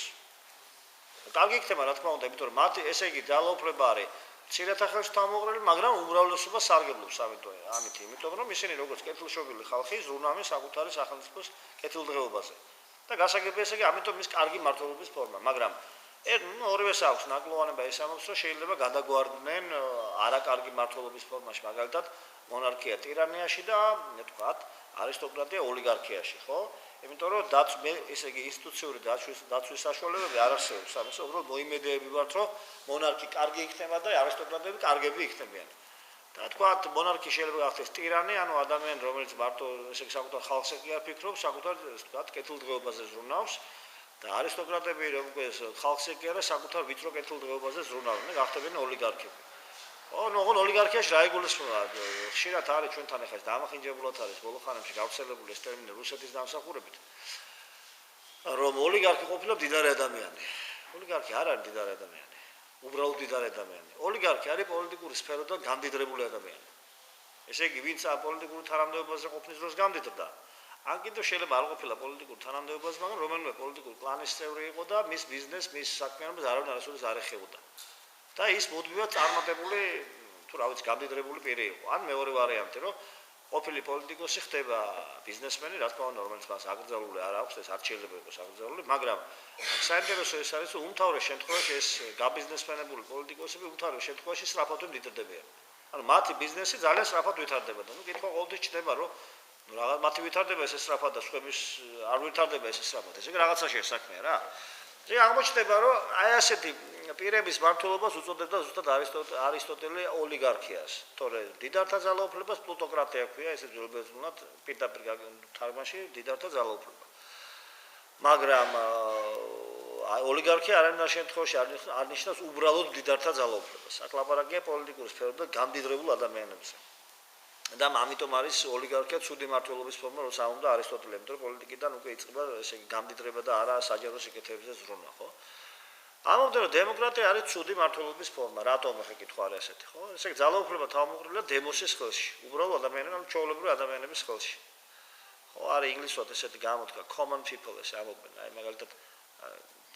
კარგი იქნება, რა თქმა უნდა, იმიტომ რომ მათ ესე იგი ძალაუფლება არის მცირეთა ხელში თავმოყრილი, მაგრამ უმრავლესობა სარგებლობს ამით, იმიტომ რომ ისინი როგორც კეთილშობილი ხალხი ზრუნავენ საკუთარი სახელმწიფოს კეთილდღეობაზე. და გასაგებია ესე იგი, ამიტომ ის კარგი მმართველობის ფორმა, მაგრამ ორივეს აქვს ნაკლოვანება ეს ამბობს, რომ შეიძლება გადაგვარდნენ არაკარგი მმართველობის ფორმაში, მაგალითად მონარქია ტირანიაში და თქვათ არისტოკრატია ოლიგარქიაში, ხო? იმიტომ რომ ესე იგი ინსტიტუციური დაცვის საშუალებები არ არსებობს, ამის უბრალოდ მოიმედეები ვართ, რომ მონარქი კარგი იქნება და არისტოკრატები კარგები იქნებიან. და თქვათ მონარქი შეიძლება გახდეს ტირანი, ანუ ადამიანი, რომელიც მარტო ესე იგი საკუთარ ხალხზე კი არ ფიქრობს, საკუთარ თქვათ კეთილდღეობაზე ზრუნავს. და არისტოკრატები როგორც ხალხზე კი არა საკუთარ ვიწრო კეთილდღეობაზე ზრუნავენ და გახდებიან ოლიგარქები. ნუ ოღონდ ოლიგარქიაში რა იგულისხმება? ხშირად არის ჩვენთან ახლა დამახინჯებულად არის ბოლო ხანებში გავრცელებული ეს ტერმინი რუსეთის დამსახურებით, რომ ოლიგარქი ყოფილა მდიდარი ადამიანი. ოლიგარქი არ არის მდიდარი ადამიანი, უბრალოდ მდიდარი ადამიანი. ოლიგარქი არის პოლიტიკური სფეროდან გამდიდრებული ადამიანი. ესე იგი, ვინც ამ პოლიტიკურ თანამდებობაზე ყოფნის დროს გამდიდრდა, ან კიდევ შეიძლება არ ყოფილა პოლიტიკურ თანამდებობაზე, მაგრამ რომელიმე პოლიტიკურ კლანის წევრი იყო და მის ბიზნესს, მის საქმიანობას არავინ არასოდეს არ ეხებოდა. და ის მუდმივად წარმატებული, თუ რა ვიცი, გამდიდრებული პირი იყო. ან მეორე ვარიანტი, რომ ყოფილი პოლიტიკოსი ხდება ბიზნესმენი, რა თქმა უნდა, რომელიც მას აკრძალული არ აქვს, ეს არ შეიძლება იყოს აკრძალული, მაგრამ საინტერესო ეს არის, რომ უმთავრეს შემთხვევაში ეს გაბიზნესმენებული პოლიტიკოსები უმთავრეს შემთხვევაში სწრაფად ვითარდებიან. ანუ მათი ბიზნესი ძალიან სწრაფად ვითარდება და ნუ კითხვა ყოველთვის ჩნდება, რომ რაღაც მათი ვითარდება ესე სწრაფად და სხვების არ ვითარდება ესე სწრაფად. ესე იგი რაღაცაში საქმეა რა. ეს აღმოჩნდება, რომ აი ასეთი პირების მმართველობას უწოდებდა ზუსტად არისტოტელე ოლიგარქიას. თორე დიდართა ძალაუფლებას პლუტოკრატია ქვია, ესე ძველბერძნულად პირდაპირ თარგმანში დიდართა ძალაუფლება. მაგრამ ოლიგარქია არანაირ შემთხვევაში არ ნიშნავს უბრალოდ დიდართა ძალაუფლებას. აქ ლაპარაკია პოლიტიკური სფეროდან გამდიდრებულ ადამიანებზე. და ამიტომ არის ოლიგარქია ცუდი მმართველობის ფორმა, როცა უნდა არისტოტელე, იმიტომ რომ პოლიტიკიდან უკვე იწყება ესე იგი გამდიდრება და არა საჯარო სიკეთეებზე ზრუნვა, ხო? ამბობდნენ რომ დემოკრატია არის ცუდი მართლობის ფორმა, რატომ ახლა კითხვა არის ასეთი, ხო? ესე იგი ძალაუფლება თავმოყრილია დემოსის ხელში, უბრალო ადამიანების, ჩვეულებრივი ადამიანების ხელში. ხო, არის ინგლისურად ესეთი გამოთქვა common people ესე ამბობენ, აი მაგალითად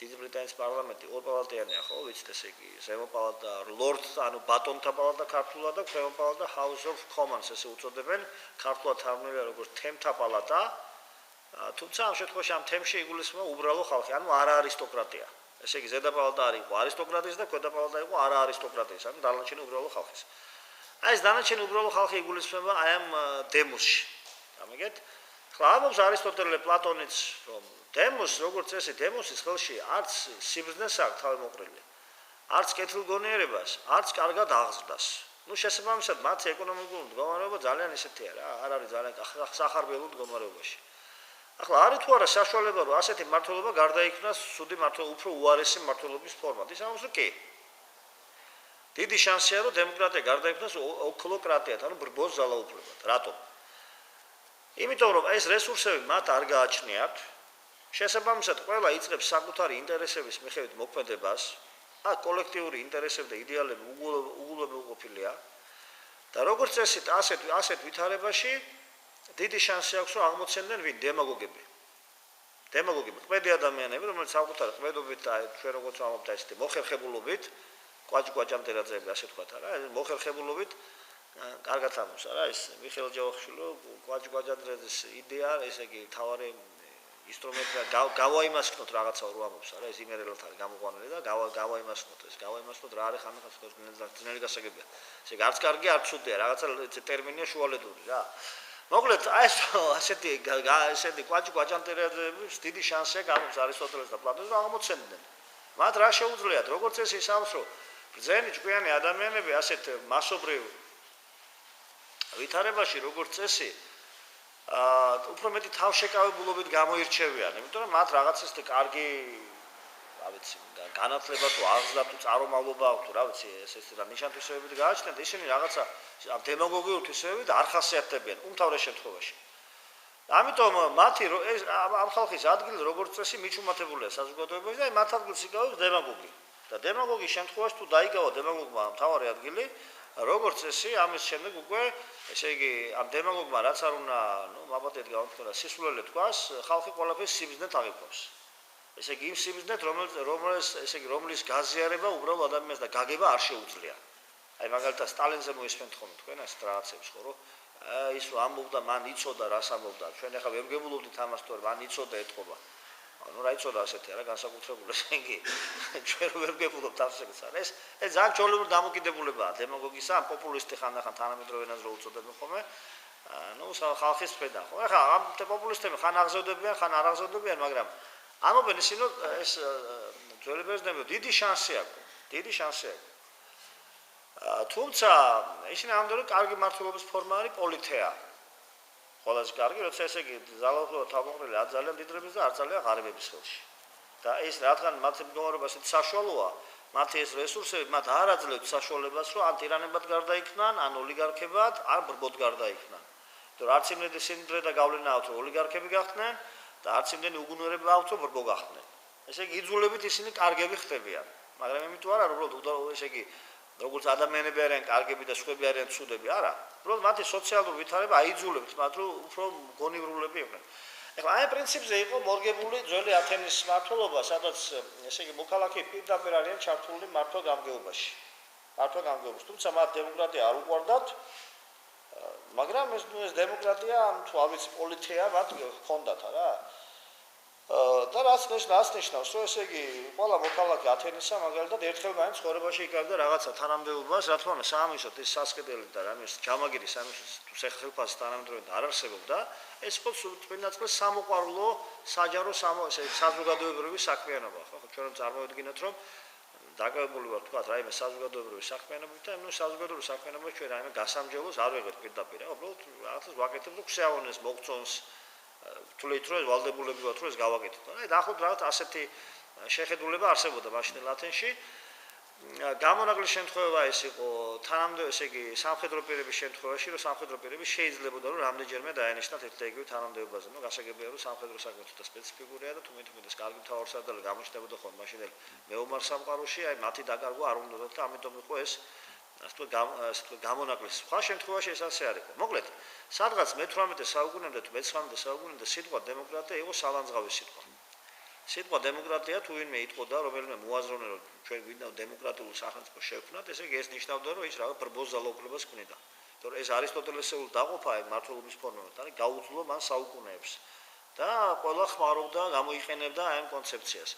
დიდი ბრიტანეთის პარლამენტი ორ პალატიანია, ხო, ვიცით ესე იგი, ზემო პალატა, ლორდ, ანუ ბატონთა პალატა ქართულად და ქვემო პალატა House of Commons ესე უწოდებენ, ქართულად თარგმნილია როგორც თემთა პალატა, თუმცა ამ შემთხვევაში ამ თემში იგულისხმება უბრალო ხალხი, ანუ არა არისტოკრატია. ესე იგი, ზედა პალატა არის არისტოკრატიის და ქვედა პალატა იყო არა არისტოკრატიის, ანუ დანარჩენი უბრალო ხალხის. აი ეს დანარჩენი უბრალო ხალხი იგულისხმება აი ამ დემოსში. გამიგეთ? ხლა ამბობს არისტოტელე პლატონიც რომ დემოს როგორც წესი დემოსის ხელში არც სიბრძნეს აქვს თავი მოყრილი. არც კეთილგონიერებას, არც კარგად აღზრდას. ნუ შესაბამისად მათი ეკონომიკური მდგომარეობა ძალიან ისეთია რა, არ არის ძალიან სახარბიელო მდგომარეობაში. ახლა არის თუ არა საშუალება რომ ასეთი მართლობა გარდაიქმნას ცუდი მართლობა, უფრო უარესი მართლობის ფორმად. ის ამბობს რომ კი. დიდი შანსია რომ დემოკრატია გარდაიქმნას ოქლოკრატიად, ანუ ბრბოს ძალაუფლებად. რატომ? იმიტომ რომ ეს რესურსები მათ არ გააჩნიათ. შესაბამისად ყველა იწყებს საკუთარი ინტერესების მიხედვით მოქმედებას, კოლექტიური ინტერესები და იდეალები უგულებელყოფილია და როგორც წესი ასეთ ვითარებაში დიდი შანსი აქვს რომ აღმოცენდნენ ვინ დემაგოგები. დემაგოგები, ყვედი ადამიანები, რომელიც საკუთარი ყვედობით და ჩვენ როგორც ვამბობთ ესეთი მოხერხებულობით, კვაჭ-კვაჭამტერაძეები ასე თქვათ არა, მოხერხებულობით კარგად ამბობს არა, ეს მიხეილ ჯავახიშვილო კვაჭ-კვაჭამტერაძის იდეა, ესე იგი თავარი ინსტრუმენტი გავაიმასქნოთ რაღაცა რო ამბობს არა, ეს იმერელად არის გამოყვანილი და გავაიმასქნოთ ეს, გავაიმასქნოთ რა არის ხანახან ძნელი გასაგებია. ესე იგი არც კარგი, არც ცუდია, რაღაცა ტერმინია შუალედური რა. მოკლედ აი ეს ასეთი კვაჭ-კვაჭამტერაძეების დიდი შანსია გამობს არისტოტელეს და პლატონს რომ აღმოცენდნენ. მათ რა შეუძლიათ, როგორც წესი ისამს რომ ბრძენი ჭკვიანი ადამიანები ასეთ მასობრივ ვითარებაში როგორც წესი უფრო მეტი თავშეკავებულობით გამოირჩევიან, იმიტომ რომ მათ რაღაცას კარგი, რა ვიცი, განათლება თუ აღზრდა თუ წარმომავლობა აქვს თუ რა ვიცი, ეს რა ნიშან-თვისებებით გააჩნიათ, ისინი რაღაცა დემაგოგიურ თვისებებით არ ხასიათდებიან უმთავრეს შემთხვევაში. ამიტომ მათი ამ ხალხის ადგილი როგორც წესი მიჩუმათებულია საზოგადოებაში და მათ ადგილს იკავებს დემაგოგი. და დემაგოგის შემთხვევაში თუ დაიკავა დემაგოგმა მთავარი ადგილი, როგორც წესი ამის შემდეგ უკვე ესე იგი ამ დემაგოგმა რაც არ უნდა, ნუ მაბატეთ გავამტკივრა, სისულელე თქვას, ხალხი ყველაფერს სიბრძნეთ აღიქვამს. ესე იგი იმ სიბრძნეთ, რომლის გაზიარება უბრალოდ ადამიანს და გაგება არ შეუძლია. აი მაგალითად სტალინზე მოისმენთ ხოლმე თქვენ ეს რაღაცებს ხო რომ ის რომ ამბობდა მან იცოდა რას ამბობდა, ჩვენ ახლა ვერ გებულობდით ამას თორე მან იცოდა ეთყობა. ანუ რა იცოდა ასეთი არა განსაკუთრებული ესე იგი ჩვენ ვერ გებულობთ ასეთს არა ეს ძალიან ჩვეულებრივი დამოკიდებულებაა დემაგოგისა ამ პოპულისტი ხანდახან თანამედროვე ენაზე რო უწოდებენ ხოლმე ნუ ხალხის ქვედა ხო ახლა ამ პოპულისტები ხან აღზევდებიან ხან არ აღზევდებიან მაგრამ ამობენ ისინი რომ ეს ძველი ბერძნები დიდი შანსი აქვს თუმცა ისინი ამბობენ რომ კარგი მართლობის ფორმა არის პოლითეა ყველაზე კარგი, როცა ესე იგი ძალაუფლება თავმოყრილი არ ძალიან დიდრების და არ ძალიან ღარიბების ხელში. და ეს რადგან მათი მდგომარეობა ასეთ საშუალოა, მათი ეს რესურსები მათ არ აძლევთ საშუალებას, რომ ან ტირანებად გარდაიქმნან, ან ოლიგარქებად, ან ბრბოდ გარდაიქმნან. იმიტომ რომ არც იმდენი სიმდიდრე და გავლენა აქვს, რომ ოლიგარქები გახდნენ და არც იმდენი უგუნურება აქვს, რომ ბრბო გახდნენ. ესე იგი იძულებით ისინი კარგები ხდებიან. მაგრამ იმიტომ არა, რომ უბრალოდ ესე იგი როგორც ადამიანები არიან კარგები და სხვები არიან ცუდები, არა. უბრალოდ მათი სოციალური ვითარება აიძულებთ მათ, რომ უფრო გონივრულები იყვნენ. ეხლა აი პრინციპზე იყო მორგებული ძველი ათენის მართლობა, სადაც ესე იგი მოქალაქეები პირდაპირ არიან ჩართულნი მართვა გამგეობაში. თუმცა მათ დემოკრატია არ უყვარდათ, მაგრამ ეს დემოკრატია თუ არ ვიცი პოლითეა მათ ჰქონდათ რა. და რაც ნიშნავს, რომ ესე იგი ყველა მოქალაქე ათენისა მაგალითად ერთხელ მაინც ცხოვრებაში იკავებდა რაღაცა თანამდებობას, რა თქმა უნდა, საამისოდ ის სასყიდელი და რამის ჯამაგირი საამისოდ თუ სახელმწიფოს თანამდებობად არ არსებობდა, ეს იყო წმინდანწყლის სამოყვარულო საჯარო საზოგადოებრივი საქმიანობა, ხო? ჩვენ რომ წარმოვიდგინოთ, რომ დაკავებული ვართ თქვა რაიმე საზოგადოებრივი საქმიანობით და ნუ საზოგადოებრივი საქმიანობა ჩვენ რაიმე გასამჯელოს არ ვიღებთ პირდაპირ, უბრალოდ რაღაცას ვაკეთებთ, რომ ქსეავონეს მოგწონს თulit რომ ვალდებულები ვართ რომ ეს გავაკეთოთ. აი დაახლოებით რაღაც ასეთი შეხედულება არსებობდა მაშინ ათენში გამონაკლის შემთხვევა ეს იყო თანამდე ესე იგი სამხედრო პირების შემთხვევაში რომ სამხედრო პირები შეიძლებოდა რომ რამდენჯერმე დაენიშნათ ერთ-ერთი თანამდებობაზე. ნუ გასაგებია რომ სამხედრო საქმე ცოტა სპეციფიკურია და თუმეტეს კარგი მთავარსარდალი გამოჩნდებოდა ხოლმე მაშინ მეომარ სამყაროში, აი მათი დაკარგვა არ უნდათ და ამიტომ იყო ეს ასე ვთქვათ გამონაკლის. სხვა შემთხვევაში ეს ასე არ იყო. მოკლედ, სადღაც მე-18 საუკუნემდე თუ მე-19 საუკუნემდე სიტყვა დემოკრატია იყო სალანძღავი სიტყვა. სიტყვა დემოკრატია თუ ვინმე იტყოდა, რომელიმე მოაზროვნე რომ ჩვენ გვინდა დემოკრატიულ სახელმწიფოს შევქმნათ, ესე იგი ეს ნიშნავდა რომ ის რაღაც ბრბოს ძალაუფლებას ქმნიდა. თორე ეს არისტოტელესეული დაყოფა მართლობის ფორმებად არის გაუძლო მან საუკუნეებს და ყველა ხმარობდა, გამოიყენებდა ამ კონცეფციას.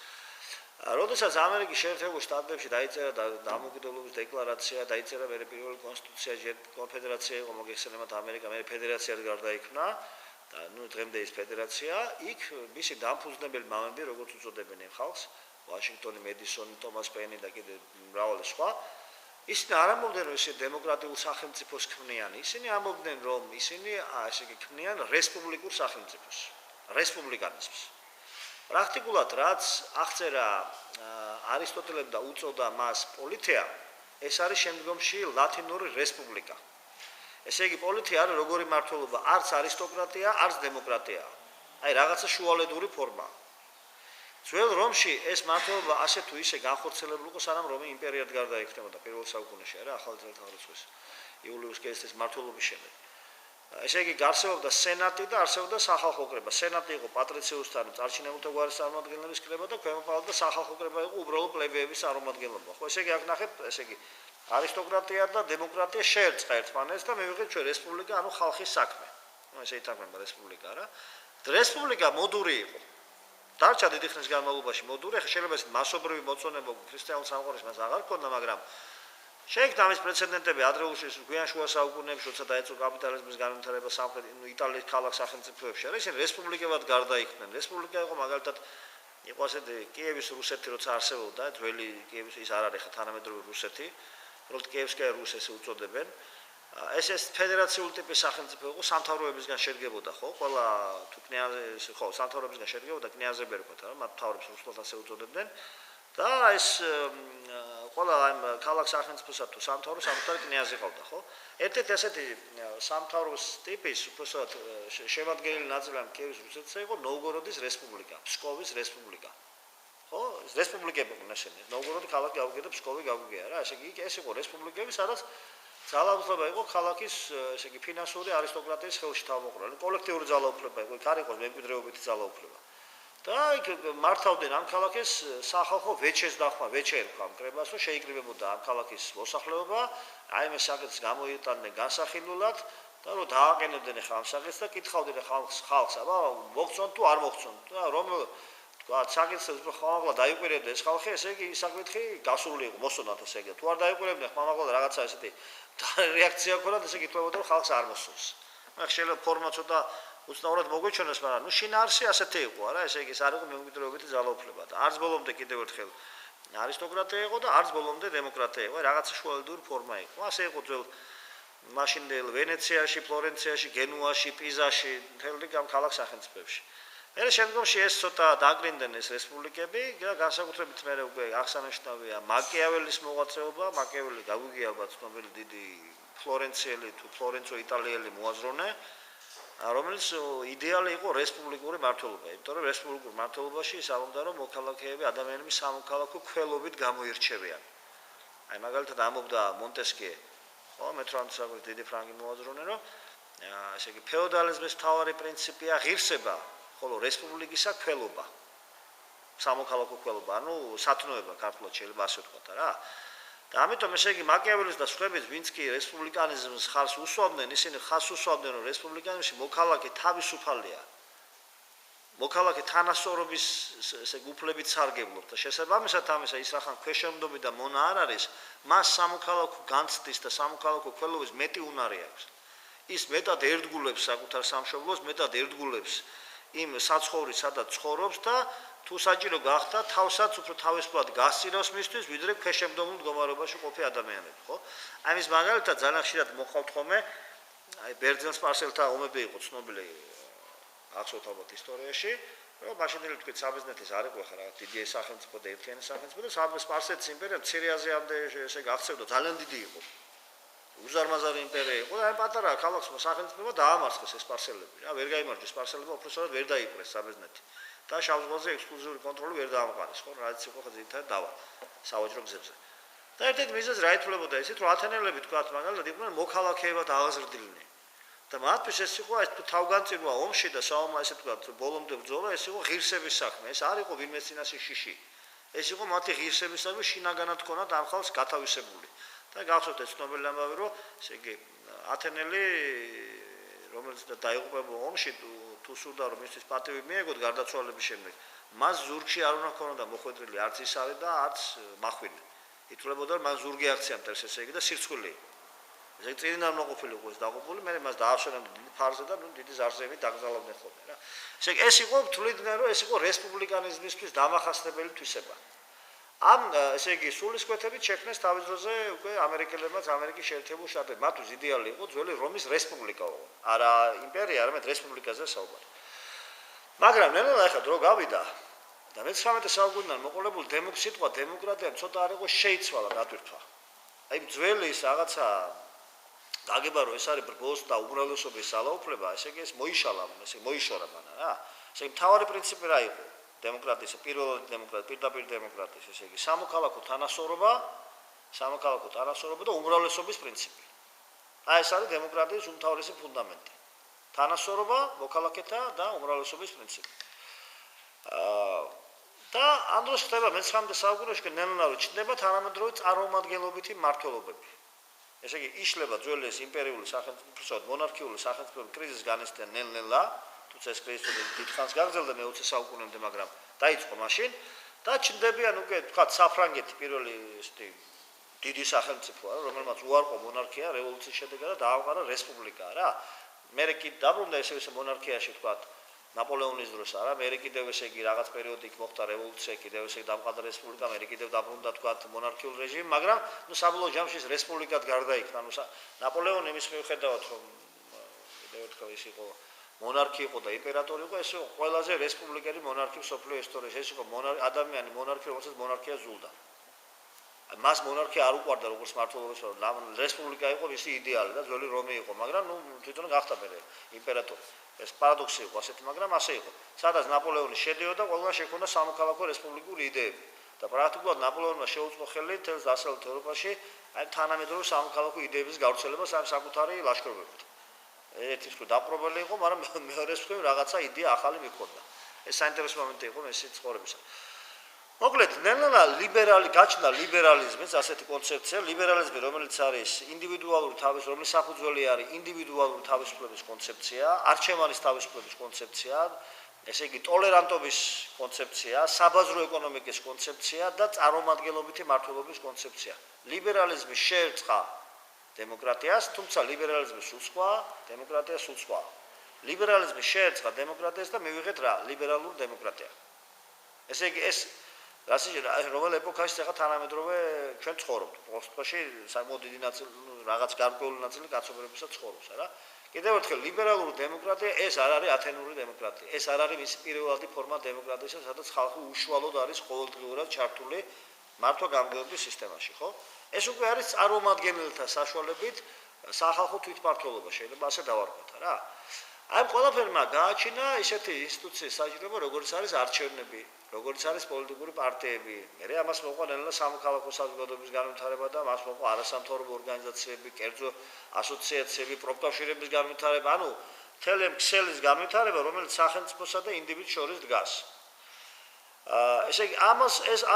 როდესაც ამერიკის შეერთებულ შტატებში დაიწერა დამოუკიდებლობის დეკლარაცია, დაიწერა მე პირველი კონსტიტუცია, კონფედერაცია იყო მოგეხსენებათ ამერიკა, მე ფედერაციად გარდაიქმნა. ნუ დღემდე ის ფედერაცია, იქ მისი დამფუძნებელი მამები, როგორც უწოდებენ ხალხს, ვაშინგტონი, მედისონი, თომას პენი და კიდე მრავალი სხვა, ისინი არ ამბობდნენ, რომ ისინი დემოკრატიულ სახელმწიფოს ქმნიან, ისინი ამბობდნენ, რომ ისინი ესე იგი ქმნიან რესპუბლიკურ სახელმწიფოს, რესპუბლიკანიზმს. პრაქტიკულად რაც აღწერა არისტოტელემ და უწოდა მას პოლითეა, ეს არის შემდგომში ლათინური რესპუბლიკა. ესე იგი პოლითეა არის როგორი მართლობა, არც არისტოკრატია, არც დემოკრატია. აი რაღაცა შუალედური ფორმა. ძველ რომში ეს მართლობა ასე თუ ისე განხორციელებული იყო, სანამ რომი იმპერიად გარდაიქმნებოდა პირველ საუკუნეში, არა ახალი წელთაღრიცხვის იულიუს კეისრის მართლობის შემდეგ. ესე იგი არსებობდა სენატი და არსებობდა სახალხო კრება. სენატი იყო პატრიციუსთან წარჩინებულთა გვარის წარმომადგენლების კრება და ქვემო და სახალხო კრება იყო უბრალო პლებეების წარმომადგენლობა. ხო, ესე იგი აქ ნახეთ, ესე იგი არისტოკრატია და დემოკრატია შეერწყა ერთმანეთს და მივიღეთ ჩვენ რესპუბლიკა, ანუ ხალხის საქმე. ნუ ესე ითარგმნება რესპუბლიკა რა. რესპუბლიკა მოდური იყო. დარჩა დიდი ხნის განმავლობაში მოდური, ახლა შეიძლება ისე მასობრივი მოწონება ქრისტიანულ სამყაროში მას აღარ ქონდა, მაგრამ შეიქმნა ამის პრეცედენტები ადრეულში გვიან შუა საუკუნეებში, როცა დაეწყო კაპიტალიზმის განვითარება სამხრეთ იტალიის ქალაქ სახელმწიფოებში. არა, ისინი რესპუბლიკებად გარდაიქმნენ. რესპუბლიკა იყო მაგალითად იყო ასეთი კიევის რუსეთი, როცა არსებობდა, ძველი კიევის ის არ არის ხა თანამედროვე რუსეთი, უბრალოდ კიევსკაია რუსეთი უწოდებენ. ეს ფედერაციული ტიპის სახელმწიფო იყო, სამთავროებისგან შედგებოდა, ხო? ყველა თუ კნიაზი, ხო, სამთავროებისგან შედგებოდა, კნიაზები ერქვა, რა, მათ მთავრებს რუსულად ასე უწოდებდნენ. და ეს ყველა ამ ქალაქ სახელმწიფოსა თუ სამთავროს საკუთარი კნიაზი ყავდა, ხო? ერთ-ერთი ასეთი სამთავროს ტიპის უბრალოდ შემადგენელი ნაწილი ამ კიევის რუსეთისა იყო ნოვგოროდის რესპუბლიკა, ფსკოვის რესპუბლიკა. ხო? რესპუბლიკები იყო ნაშენი. ნოვგოროდი ქალაქი გაუგია და ფსკოვი გაუგია რა. ესე იგი ეს იყო რესპუბლიკები, სადაც ძალაუფლება იყო ქალაქის, ესე იგი ფინანსური არისტოკრატიის ხელში თავმოყრილი. კოლექტიური ძალაუფლება იყო, იქ არ იყო მემკვიდრეობითი ძალაუფლება. და იქ მართავდნენ ამ ქალაქის სახალხო ვეჩეს დახმა, ვეჩე ერქვა ამ კრებას, რომ შეიკრიბებოდა ამ ქალაქის მოსახლეობა, აი მე საკითხს გამოიტანდნენ განსახილულად და რომ დააყენებდნენ ახლა ამ საკითხს და კითხავდნენ ხალხს, აბა მოგწონთ თუ არ მოგწონთ და რომ თქვა საკითხს ხმამაღლა დაიკვირებდა ეს ხალხი, ესე იგი საკითხი გასული იყო, მოსონათ ესე იგი. თუ არ დაიკვირებდნენ ხმამაღლა რაღაცა ესეთი რეაქცია ქონდათ, ესე კითხავდა რომ ხალხს არ მოსწონს. ახლა შეიძლება ფორმა ცოტა უცნაურად მოგვეჩვენოს, მაგრამ ნუ შინაარსი ასეთი იყო, არა, ესე იგი ეს არ იყო მემკვიდრეობითი ძალაუფლება და არც ბოლომდე კიდევ ერთხელ არისტოკრატია იყო და არც ბოლომდე დემოკრატია იყო, რაღაცა შუალედური ფორმა იყო. ასე იყო ძველ მაშინდელ ვენეციაში, ფლორენციაში, გენუაში, პიზაში, მთელ ამ ქალაქ სახელმწიფოებში. მე შემდგომში ეს ცოტა დაგრინდნენ ეს რესპუბლიკები და განსაკუთრებით მე უკვე აღსანიშნავია მაკიაველის მოღვაწეობა, მაკიაველი გაგვიგია ალბათ ცნობილი დიდი ფლორენციელი თუ ფლორენცო იტალიელი მოაზროვნე, რომელიც იდეალი იყო რესპუბლიკური მართლობა, იმიტომ რომ რესპუბლიკურ მართლობაში ის ამბობდა რომ მოქალაქეები ადამიანების სამოქალაქო ქველობით გამოირჩევიან. აი მაგალითად ამბობდა მონტესკიე, ხო, მე-18 საუკუნის დიდი ფრანგი მოაზროვნე, რომ ესე იგი ფეოდალიზმის მთავარი პრინციპია ღირსება, ხოლო რესპუბლიკისა ქველობა. სამოქალაქო ქველობა, ანუ სათნოება ქართულად შეიძლება ასე ვთქვათ რა. და ამიტომ ესე იგი მაკიაველის და სხვების ვინც კი რესპუბლიკანიზმს ხარს უსვამდნენ, ისინი ხარს უსვამდნენ რომ რესპუბლიკანიზმში მოქალაქე თავისუფალია. მოქალაქე თანასწორობის ესე უფლებით სარგებლობს და შესაბამისად ამისა ის რახან ქვეშევრდომი და მონა არ არის, მას სამოქალაქო განცდის და სამოქალაქო ქველობის მეტი უნარი აქვს. ის მეტად ერთგულებს საკუთარ სამშობლოს, მეტად ერთგულებს იმ საცხოვრით, სადაც ცხოვრობს და თუ საჭირო გახდა თავსაც უფრო თავისუფლად გასწირავს მისთვის, ვიდრე ქვეშევრდომილ მდგომარეობაში ყოფი ადამიანები, ხო? ამის მაგალითად ძალიან ხშირად მოხავთ ხოლმე, აი ბერძენ-სპარსელთა ომები იყო ცნობილი ახსოვთ ალბათ ისტორიაში, რომ მაშინდელი თქვით საბერძნეთის არ იყო ხა რაღაც დიდი სახელმწიფო და ერთიანი სახელმწიფო და სპარსეთის იმპერია მცირე აზიამდე ესე გახსევდა ძალიან დიდი იყო. უზარმაზარი იმპერია იყო და აი პატარა ქალაქს სახელმწიფოა დაამარცხეს ეს სპარსელები. რა ვერ გაიმარჯვეს სპარსელებმა უბრალოდ ვერ დაიპყრეს საბერძნეთი. და შავ ზღვაზე ექსკლუზიური კონტროლი ვერ დაამყარეს, ხო, რაც იყო ხა ძირითადად დავა სავაჭრო გზებზე. და ერთ-ერთი მიზეზი რა ითვლებოდა ისეთ რომ ათენელები თქვათ მაგალითად იყვნენ მოქალაქეებად აღაზრდილნი. და მათთვის ეს იყო ეს თავგანწირვა ომში და ესე თქვათ ბოლომდე ბრძოლა ეს იყო ღირსების საქმე. ეს არ იყო ვინმეს წინაშე შიში. ეს იყო მათი ღირსების საქმე შინაგანად ქონათ ამ ხალხს გათავისებული. და გახსოვთ ეს ცნობილი ამბავი რომ ესე იგი ათენელი რომელიც დაიღუპებულ ომში თუ სურდა რომ მისთვის პატივი მიეგოთ გარდაცვალების შემდეგ მას ზურგში არ უნდა ქონოდა მოხვედრილი არც ისარი და არც მახვილი. ითვლებოდა რომ მას ზურგი აქცია მტერს ესე იგი და სირცხვილი. ესე წინიდან მოყოფილი იყო ეს დაღუპული, მე მას დაახშენენ დიდი ფარზე და დიდი ზარზები დაკრძალავდნენ ხოლმე რა. ესე ეს იყო თვლიდნენ რომ ეს იყო რესპუბლიკანიზმისთვის დამახასიათებელი თვისება. ამ ესე იგი სულისკვეთებით შექმნეს თავის დროზე უკვე ამერიკელებმაც ამერიკის შეერთებულ შტატებში. მათთვის იდეალი იყო ძველი რომის რესპუბლიკა, არა იმპერია, არამედ რესპუბლიკაზე საუბარი. მაგრამ ნელა ახლა დრო გავიდა და მე-19 საუკუნიდან მოყოლებული სიტყვა დემოკრატია ცოტა არ იყო შეიცვალა დატვირთვა. აი ძველი ის რაღაცა გაგება რომ ეს არის ბრბოს და უმრავლესობის ძალაუფლება, ესე იგი ეს მოიშალა, ესე მოიშორა მანა რა. ესე იგი მთავარი პრინციპი რა იყო? დემოკრატიის პირველად პირდაპირ დემოკრატიის ესე იგი სამოქალაქო თანასწორობა და უმრავლესობის პრინციპი. აი ეს არის დემოკრატიის უმთავრესი ფუნდამენტი. თანასწორობა, მოქალაქეთა და უმრავლესობის პრინციპი. და ამ დროს ხდება მე-19 საუკუნეში ნელ-ნელა ჩნდება თანამედროვე წარმომადგენლობითი მმართველობები. ესე იგი იშლება ძველი ეს იმპერიული სახელმწიფო, მონარქიული სახელმწიფო კრიზისს განიცდიან ნელ-ნელა. თუმცა ეს კრიზისი დიდხანს გაგრძელდა მე-20 საუკუნემდე, მაგრამ დაიწყო მაშინ და ჩნდებიან უკვე თქვა საფრანგეთი პირველი ესეთი დიდი სახელმწიფოა, რომელმაც უარყო მონარქია რევოლუციის შედეგად და დაამყარა რესპუბლიკა რა. მე კი დაბრუნდა ეს მონარქიაში თქვა ნაპოლეონის დროს არა, მე კიდევ ესე იგი რაღაც პერიოდი იქ მოხდა რევოლუცია, კიდევ ესე დამყარდა რესპუბლიკა, მე კიდევ დაბრუნდა თქვა მონარქიულ რეჟიმი, მაგრამ საბოლოო ჯამში ეს რესპუბლიკად გარდაიქმნა. ნაპოლეონი იმის მიუხედავად რომ კიდევ ერთხელ ის იყო მონარქი იყო და იმპერატორი იყო, ეს იყო ყველაზე რესპუბლიკელი მონარქი მსოფლიო ისტორიაში. ეს იყო ადამიანი მონარქი, რომელსაც მონარქია ზულდა. მას მონარქია არ უყვარდა როგორც მმართველობის რესპუბლიკა იყო მისი იდეალი და ძველი რომი იყო, მაგრამ თვითონ გახდა მე იმპერატორი. ეს პარადოქსი იყო ასეთი, მაგრამ ასე იყო. სადაც ნაპოლეონი შედიოდა, ყველგან შექმნა სამოქალაქო რესპუბლიკური იდეები. და პრაქტიკულად ნაპოლეონმა შეუწყო ხელი მთელს დასავლეთ ევროპაში აი თანამედროვე სამოქალაქო იდეების გავრცელებას ამ საკუთარი ლაშქრობებით. ერთის ხო დაპყრობილი იყო, მაგრამ მეორეს ხო რაღაცა იდეა ახალი მიქონდა. ეს საინტერესო მომენტი იყო მისი ცხოვრებისა. მოკლედ, ნელა ლიბერალი გაჩნდა ლიბერალიზმის ასეთი კონცეფცია, ლიბერალიზმი რომელიც არის ინდივიდუალური რომლის საფუძველი არის ინდივიდუალური თავისუფლების კონცეფცია, არჩევანის თავისუფლების კონცეფცია, ესე იგი ტოლერანტობის კონცეფცია, საბაზრო ეკონომიკის კონცეფცია და წარმომადგენლობითი მმართველობის კონცეფცია. ლიბერალიზმი შეერწყა დემოკრატიას, თუმცა ლიბერალიზმი სულ სხვა, დემოკრატია სულ სხვა. ლიბერალიზმი შეერწყა დემოკრატიას და მივიღეთ რა, ლიბერალური დემოკრატია. ესე იგი ეს რომელ ეპოქაში ახლა თანამედროვე ჩვენ ცხოვრობთ. პოსტში საკმაოდ დიდი ნაწილი რაღაც გარკვეული ნაწილი კაცობრიობისა ცხოვრობს, არა? კიდევ ერთხელ ლიბერალური დემოკრატია ეს არ არის ათენური დემოკრატია. ეს არ არის მისი პირველადი ფორმა დემოკრატიისა, სადაც ხალხი უშუალოდ არის ყოველდღიურად ჩართული მართვა-გამგეობის სისტემაში, ხო? ეს უკვე არის წარმომადგენელთა საშუალებით სახალხო თვითმმართველობა, შეიძლება ასე დავარქვათ, რა. აი ყველაფერმა გააჩინა ისეთი ინსტიტუციის საჭიროება, როგორც არის არჩევნები, როგორც არის პოლიტიკური პარტიები. მე ამას მოყვა ნელა სამოქალაქო საზოგადოების განვითარება და მას მოყვა არასამთავრობო ორგანიზაციები, კერძო ასოციაციები, პროფკავშირების განვითარება, ანუ მთელი ქსელის განვითარება, რომელიც სახელმწიფოსა და ინდივიდს შორის დგას. ესე იგი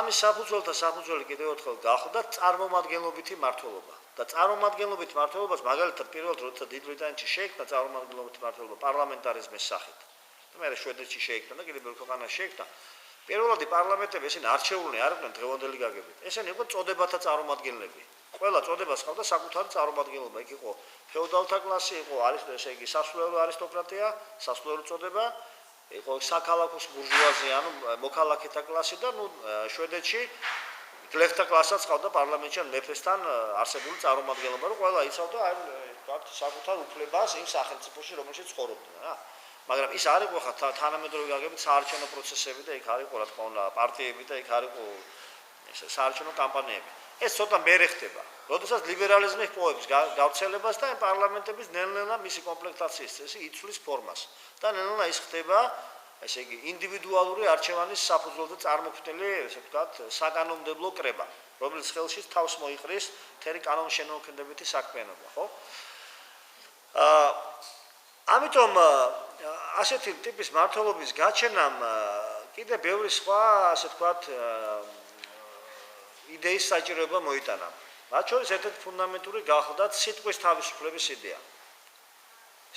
ამის საფუძველი კიდევ ერთხელ გახდა წარმომადგენლობითი მმართველობა. და წარმომადგენლობითი მმართველობას მაგალითად პირველად როცა დიდ ბრიტანეთში შეიქმნა წარმომადგენლობითი მმართველობა პარლამენტარიზმის სახით. და მე შვედეთში შეიქმნა და კიდევ ბევრ ქვეყანაში შეიქმნა. პირველადი პარლამენტები ესენი არჩეული არ იყვნენ დღევანდელი გაგებით. ესენი იყო წოდებათა წარმომადგენლები. ყველა წოდებას ჰყავდა საკუთარი წარმომადგენლობა. იქ იყო ფეოდალთა კლასი, იყო ესე იგი სასულიერო არისტოკრატია, სასულიერო წოდება, იყო საქალაქო ბურჟუაზია, ანუ მოქალაქეთა კლასი და შვედეთში გლეხთა კლასაც ჰყავდა პარლამენტში მეფესთან არსებული წარმომადგენლობა, რომ ყველა იცავდა საკუთარ უფლებას იმ სახელმწიფოში, რომელშიც ცხოვრობდნენ, რა. მაგრამ ის არ იყო ხა თანამედროვე გაგებით საარჩევნო პროცესები და იქ არ იყო რა თქმა უნდა პარტიები და იქ არ იყო ესე საარჩევნო კამპანიები. ეს ცოტა მერე ხდება. როდესაც ლიბერალიზმი პოებს გავრცელებას და პარლამენტების ნელ-ნელა მისი კომპლექტაციის წესი იცვლის ფორმას. და ნელ-ნელა ის ხდება, ესე იგი, ინდივიდუალური არჩევანის საფუძველზე წარმოქმნილი, ესე ვთქვათ, საკანონმდებლო კრება, რომელიც ხელში თავს მოიყრის მთელი კანონშენოქმედებითი საქმიანობა, ხო? ამიტომ ასეთი ტიპის მართლობის გაჩენამ კიდე ბევრი სხვა, ასე ვთქვათ, იდეის საჭიროება მოიტანა. მათ შორის ერთ-ერთი ფუნდამენტური გახლდათ სიტყვის თავისუფლების იდეა.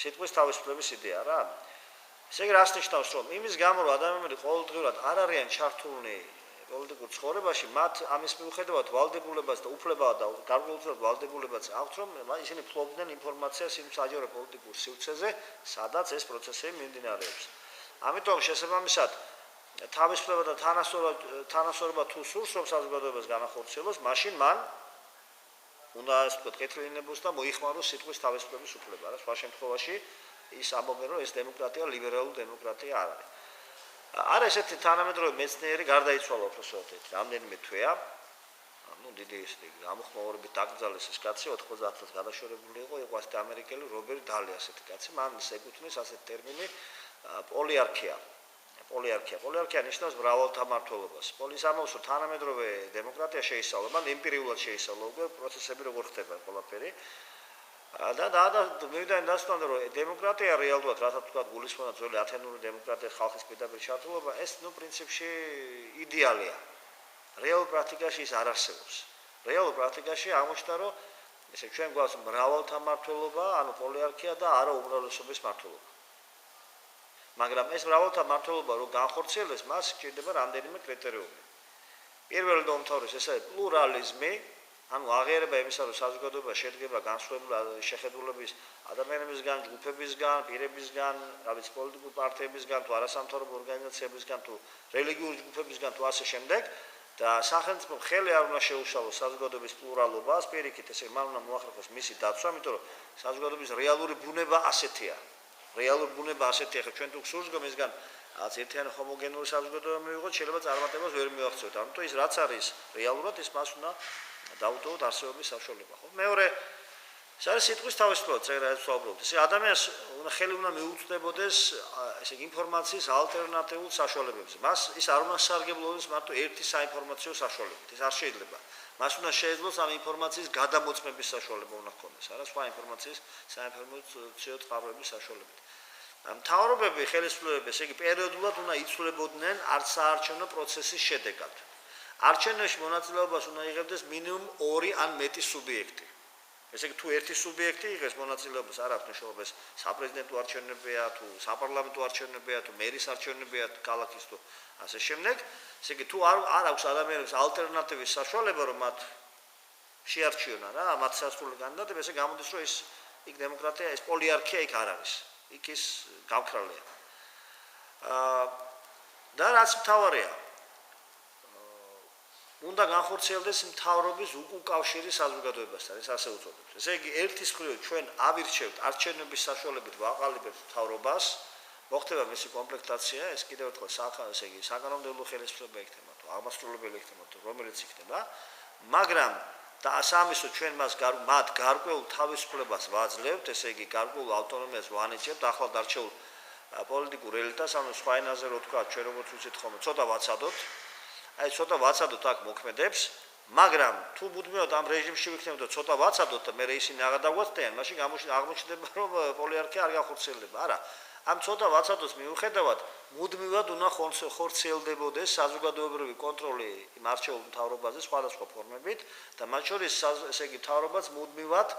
სიტყვის თავისუფლების იდეა რა. ესე იგი რას ნიშნავს, რომ იმის გამო რომ ადამიანები ყოველდღიურად არ არიან ჩართულნი პოლიტიკურ ცხოვრებაში, მათ ამის მიუხედავად ვალდებულებას და უფლება და გარკვეულწილად ვალდებულებაც აქვთ, რომ ისინი ფლობდნენ ინფორმაციას იმ საჯარო პოლიტიკურ სივრცეზე, სადაც ეს პროცესები მიმდინარეობს. ამიტომ შესაბამისად თავისუფლება და თანასწორობა თუ სურს, რომ საზოგადოებას განახორციელოს, მაშინ მან უნდა ასე ვთქვათ, კეთილინებოს და მოიხმაროს სიტყვის თავისუფლების უფლება, რა სხვა შემთხვევაში ის ამბობენ, რომ ეს დემოკრატია ლიბერალური დემოკრატია არ არის. არა ესეთი თანამედროვე მეცნიერი გარდაიცვალა უბრალოდ რამდენიმე თვეა. ну დიდი ისეთი გამოხმაურებით დაკრძალეს ეს კაცი 90 წელს გადაშორებული იყო ასეთი ამერიკელი რობერტ დალი ასეთი კაცი მან ეკუთვნის ასეთი ტერმინი პოლიარქია. პოლიარქია ნიშნავს მრავალთა მმართველობას. პოლისამოს თანამედროვე დემოკრატია შეისწავლა, მან ემპირიულად შეისწავლა უკვე პროცესები როგორ ხდება ყველაფერი. და მივიდა დასტანდა რომ დემოკრატია რეალურად რასაც თქვა გულისხმობდა ძველი ათენური დემოკრატია ხალხის პირდაპირ ჩართულობა ეს პრინციპში იდეალია. რეალურ პრაქტიკაში ის არ არსებობს. რეალურ პრაქტიკაში აღმოჩნდა რომ ესე ჩვენ გვაქვს მრავალთა მმართველობა, ანუ პოლიარქია და არა უმრავლესობის მმართველობა. მაგრამ ეს მრავალთა მმართველობა რო განხორციელდეს, მას სჭირდება რამდენიმე კრიტერიუმი. პირველი და უმთავრესი ესაა პლურალიზმი, ანუ აღიარება იმისა, რომ საზოგადოება შედგება განსხვავებული შეხედულების ადამიანებისგან, ჯგუფებისგან, პირებისგან, რაღაც პოლიტიკურ პარტიებისგან, თუ არასამთავრობო ორგანიზაციებისგან, თუ რელიგიური ჯგუფებისგან, თუ ასე შემდეგ. და სახელმწიფო ხელი არ უნდა შეუშალოს საზოგადოების პლურალობას, პირიქით ესე მან უნდა მოახერხოს მისი დაცვა, იმიტომ რომ საზოგადოების რეალური ბუნება ასეთია. რეალური ბუნება ასეთია, ხო ჩვენ თუ გსურს რომ ისგან რაც ერთიანი ჰომოგენური საზოგადოება მივიღოთ, შეიძლება წარმატებას ვერ მივახცევთ. ამიტომ ის რაც არის რეალურად ის მას უნდა დაუტოვოთ არსებობის საშუალება, ხო? მეორე ეს არის სიტყვის თავისუფლება, რაც ვსაუბრობთ. ესე ადამიანს ხელი უნდა მიუწვდებოდეს ესე ინფორმაციის ალტერნატიულ საშუალებებზე. მას ის არ უნდა სარგებლოს მარტო ერთი საინფორმაციო საშუალებით. ეს არ შეიძლება. მას უნდა შეეძლოს ამ ინფორმაციის გადამოწმების საშუალება უნდა ჰქონდეს, არა სხვა ინფორმაციის საინფორმაციო წყაროების საშუალებით. მთავრობები, ხელისუფლებები, ესე იგი პერიოდულად უნდა იცვლებოდნენ არც საარჩევნო პროცესის შედეგად. არჩევნებში მონაწილეობას უნდა იღებდეს მინიმუმ 2 ან მეტი სუბიექტი. ესე იგი თუ ერთი სუბიექტი იღებს მონაწილეობას, არ აქვს მნიშვნელობა ეს საპრეზიდენტო არჩევნებია, თუ საპარლამენტო არჩევნებია, თუ მერის არჩევნებია, ქალაქის თუ ასე შემდეგ. ესე იგი თუ არ აქვს ადამიანებს ალტერნატივის საშუალება, რომ მათ შეარჩიონ რა, მათ სასწრული კანდიდატები, ესე გამოდის, რომ ეს იქ დემოკრატია, ეს პოლიარქია იქ არ არის. იქ ის გავქრალია. და რაც მთავარია უნდა განხორციელდეს მთავრობის უკავშირი საზოგადოებასთან, ეს ასე უწოდებთ. ესე იგი, ერთის მხრივ ჩვენ ავირჩევთ არჩევნების საშუალებით ვაყალიბებთ მთავრობას, მოხდება მისი კომპლექტაცია, ეს კიდევ ერთხელ ესე იგი, საკანონმდებლო ხელისუფლება იქნება თუ აღმასრულებელი იქნება თუ რომელიც იქნება, მაგრამ და სამისო ჩვენ მათ გარკვეულ თავისუფლებას ვაძლევთ, ესე იგი, გარკვეულ ავტონომიას ვანიჭებთ ახლად არჩეულ პოლიტიკურ ელიტას, ანუ სხვა ენაზე რო თქვა, ჩვენ როგორც ვიცით ხოლმე, ცოტა ვაცადოთ. აი ცოტა ვაცადოთ აქ მოქმედებს, მაგრამ თუ მუდმივად ამ რეჟიმში ვიქნებით და ცოტა ვაცადოთ და მე ისინი აღარ დაგვაცდიან, მაშინ აღმოჩნდება რომ პოლიარქია არ განხორციელდება. არა, ამ ცოტა ვაცადოს მიუხედავად მუდმივად უნდა ხორციელდებოდეს საზოგადოებრივი კონტროლი იმ არჩეულ მთავრობაზე სხვადასხვა ფორმებით და მათ შორის ესე იგი მთავრობაც მუდმივად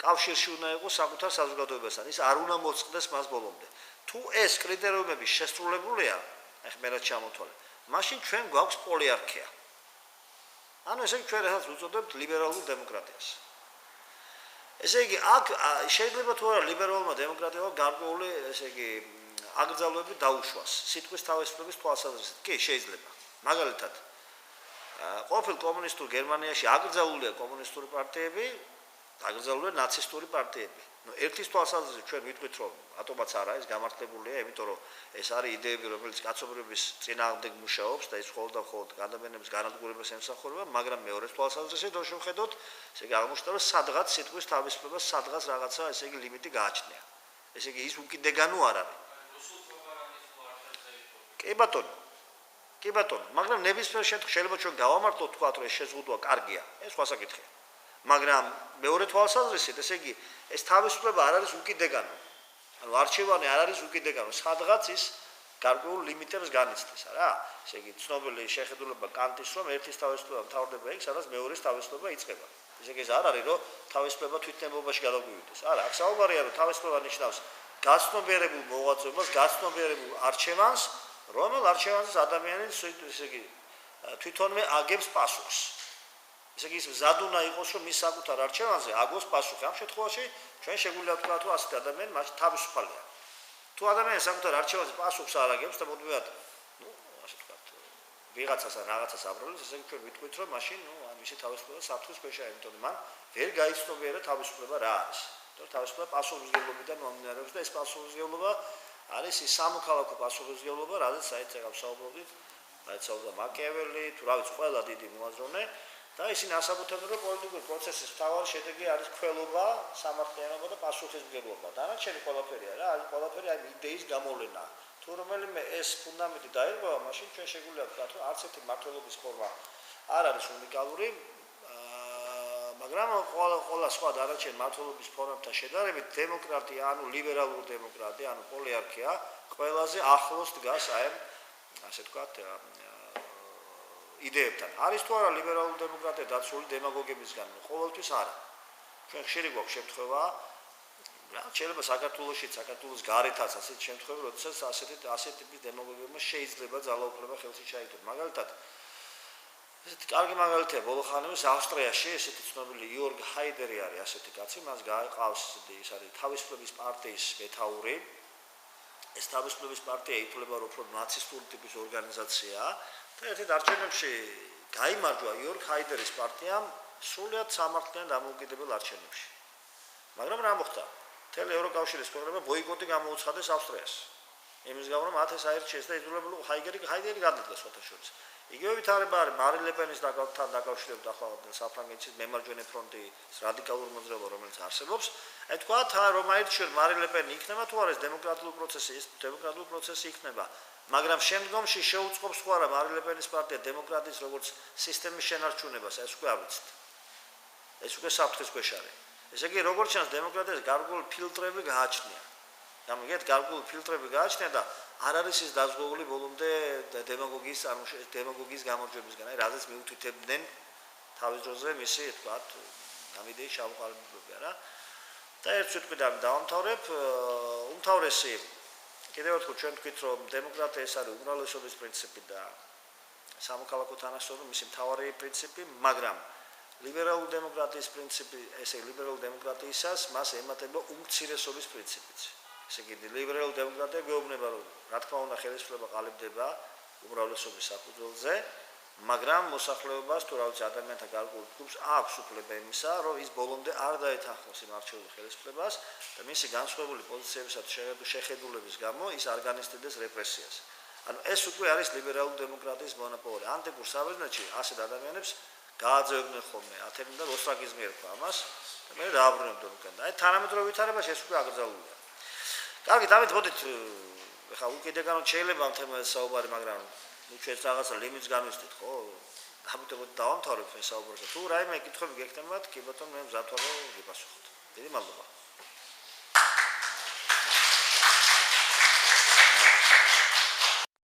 კავშირში უნდა იყოს საკუთარ საზოგადოებასთან. ის არ უნდა მოწყდეს მას ბოლომდე. თუ ეს კრიტერიუმები შესრულებულია, ახლა მე რაც ჩამოთვალე მაშინ ჩვენ გვაქვს პოლიარქია. ანუ ესე იგი ჩვენ რასაც უწოდებთ ლიბერალურ დემოკრატიას. ესე იგი აქ შეიძლება თუ არა ლიბერალურმა დემოკრატიამ გარკვეული ესე იგი აკრძალვები დაუშვას სიტყვის თავისუფლების თვალსაზრისით. კი, შეიძლება. მაგალითად ყოფილ კომუნისტურ გერმანიაში აკრძალულია კომუნისტური პარტიები დაკრძალულია ნაცისტური პარტიები. ერთის თვალსაზრისით ჩვენ ვიტყვით, რომ ატომაც არა ეს გამართლებულია, იმიტომ რომ ეს არის იდეები, რომელიც კაცობრიობის წინააღმდეგ მუშაობს და ის მხოლოდ და მხოლოდ ადამიანების განადგურებას ემსახურება, მაგრამ მეორეს თვალსაზრისით რო შევხედოთ, ესე იგი აღმოჩნდა, რომ სადღაც სიტყვის თავისუფლებას, სადღაც რაღაცა, ესე იგი ლიმიტი გააჩნია. ესე იგი ის უკიდეგანო არ არის. კი ბატონო, მაგრამ ნებისმიერ შემთხვევაში შეიძლება ჩვენ გავამართლოთ თქვა, რომ ეს შეზღუდვა კარგია, ეს სხვა საკითხია. მაგრამ მეორე თვალსაზრისით, ესე იგი, ეს თავისუფლება არ არის უკიდეგანო. ანუ არჩევანი არ არის უკიდეგანო, სადღაც ის გარკვეულ ლიმიტებს განიცდის, რა. ესე იგი, ცნობილი შეხედულება კანტის, რომ ერთის თავისუფლება მთავრდება იქ, სადაც მეორის თავისუფლება იწყება. ესე იგი, ეს არ არის, რომ თავისუფლება თვითნებობაში გადაგვივიდეს. არა, აქ საუბარია, რომ თავისუფლება ნიშნავს გაცნობიერებულ მოღვაწეობას, გაცნობიერებულ არჩევანს, რომელ არჩევანს ადამიანი, ესე იგი, თვითონვე აგებს პასუხს. ესე იგი, ის მზად უნდა იყოს, რომ მის საკუთარ არჩევანზე აგოს პასუხი. ამ შემთხვევაში ჩვენ შეგვიძლია ვთქვათ, რომ ასეთი ადამიანი მაშინ თავისუფალია. თუ ადამიანი საკუთარ არჩევანზე პასუხს არ აგებს და მოდივად, ასე ვთქვათ, ვიღაცას ან რაღაცას აბრალებს, ესე იგი, ჩვენ ვიტყვით, რომ მაშინ, მისი თავისუფლება საფრთხის ქვეშაა, იმიტომ რომ მან ვერ გაიცნობიერა თავისუფლება რა არის. იმიტომ თავისუფლება პასუხისმგებლობიდან მომდინარეობს და ეს პასუხისმგებლობა არის ის სამოქალაქო პასუხისმგებლობა, რადგან საერთოდ გავსაუბრობდით, საერთოდ მაკიაველი, თუ რა ვიცი, ყველა დიდი მოაზროვნე და ისინი ასაბუთებენ, რომ პოლიტიკური პროცესის მთავარი შედეგი არის ქველობა, სამართლიანობა და პასუხისმგებლობა. დანარჩენი ყველაფერია რა, აი ყველაფერი აი იდეის გამოვლენა. თუ რომელიმე ეს ფუნდამენტი დაირღვევა, მაშინ ჩვენ შეგვიძლია ვთქვათ, რომ არც ერთი მმართველობის ფორმა არ არის უნიკალური, მაგრამ ყველა სხვა დანარჩენ მმართველობის ფორმებთან შედარებით დემოკრატია, ანუ ლიბერალური დემოკრატია, ანუ პოლიარქია, ყველაზე ახლოს დგას აი ასე ვთქვათ იდეებთან. არის თუ არა ლიბერალური დემოკრატია დაცული დემაგოგებისგან? ყოველთვის არა. ჩვენ ხშირი გვაქვს შემთხვევა, შეიძლება საქართველოს გარეთაც ასეთი შემთხვევები, როდესაც ასეთი ტიპის დემაგოგებმა შეიძლება ძალაუფლება ხელში ჩაიგდოს. მაგალითად, ესეთი კარგი მაგალითია ბოლო ხანების ავსტრიაში ესეთი ცნობილი იორგ ჰაიდერი არის ასეთი კაცი, მას გაყავს ის არის თავისუფლების პარტიის მეთაური. ეს თავისუფლების პარტია ითვლება რომ უფრო ნაცისტური ტიპის ორგანიზაციაა და ერთ-ერთ არჩევნებში გაიმარჯვა იორგ ჰაიდერის პარტიამ სრულად სამართლიან დამოუკიდებელ არჩევნებში. მაგრამ რა მოხდა? მთელი ევროკავშირის ქვეყნებმა ბოიკოტი გამოუცხადეს ავსტრიას. იმის გამო რომ მათ ეს აირჩიეს და იძულებულო ჰაიდერი გადადგა შეთანხმებას. იგივე ვითარება არის მარინ ლეპენის დაკავშირებით ახლა საფრანგეთის მემარჯვენე ფრონტის რადიკალურ მოძრაობა, რომელიც არსებობს. აი თქვათ, რომ აირჩიონ მარინ ლეპენი იქნება თუ არა ეს დემოკრატიული პროცესი, ეს დემოკრატიული პროცესი იქნება. მაგრამ შემდგომში შეუწყობს თუ არა მარინ ლეპენის პარტია დემოკრატიის როგორც სისტემის შენარჩუნებას, ეს უკვე არ ვიცით. ეს უკვე საფრთხის ქვეშ არის. ესე იგი, როგორც ჩანს, დემოკრატიას გარკვეული ფილტრები გააჩნია. გამიგეთ, გარკვეული ფილტრები გააჩნია და არ არის ის დაზღვეული ბოლომდე დემაგოგიის გამარჯვებისგან, აი რაზეც მიუთითებდნენ თავის დროზე მისი, თქვათ, ამ იდეის ჩამოყალიბებია რა. და ერთ სიტყვიდან დავამთავრებ, უმთავრესი კიდევ ერთხელ ჩვენ ვთქვით, რომ დემოკრატია ეს არის უმრავლესობის პრინციპი და სამოქალაქო თანასწორობა მისი მთავარი პრინციპი, მაგრამ ლიბერალური დემოკრატიის პრინციპი, ესე ლიბერალური დემოკრატიისას მას ემატება უმცირესობის პრინციპიც. ესე იგი, ლიბერალური დემოკრატია გვეუბნება, რომ რა თქმა უნდა ხელისუფლება ყალიბდება უმრავლესობის საფუძველზე, მაგრამ მოსახლეობას თუ რა ვიცი ადამიანთა გარკვეულ ჯგუფს აქვს უფლება იმისა, რომ ის ბოლომდე არ დაეთანხმოს იმ არჩეულ ხელისუფლებას და მისი განსხვავებული პოზიციებისა და შეხედულების გამო ის არ განიცდიდეს რეპრესიას. ანუ ეს უკვე არის ლიბერალური დემოკრატიის მონოპოლია. ანტიკურ საბერძნეთში ასეთ ადამიანებს გააძევდნენ ხოლმე ათენი და ოსტრაკიზმი ერქვა ამას და მე დააბრუნებდნენ უკან. აი თანამედროვე ვითარებაში ეს უკვე აკრძალულია. კარგი, დავით, მოდით ეხლა უკიდეგანოდ შეიძლება ამ თემაზე საუბარი, მაგრამ ჩვენ რაღაცა ლიმიტს განვიცდით, ხო? ამიტომ დავამთავრებ ეს საუბარს. თუ რაიმე კითხვები გექნებათ, კი ბატონო, მე მზად ვარ გიპასუხოთ. დიდი მადლობა.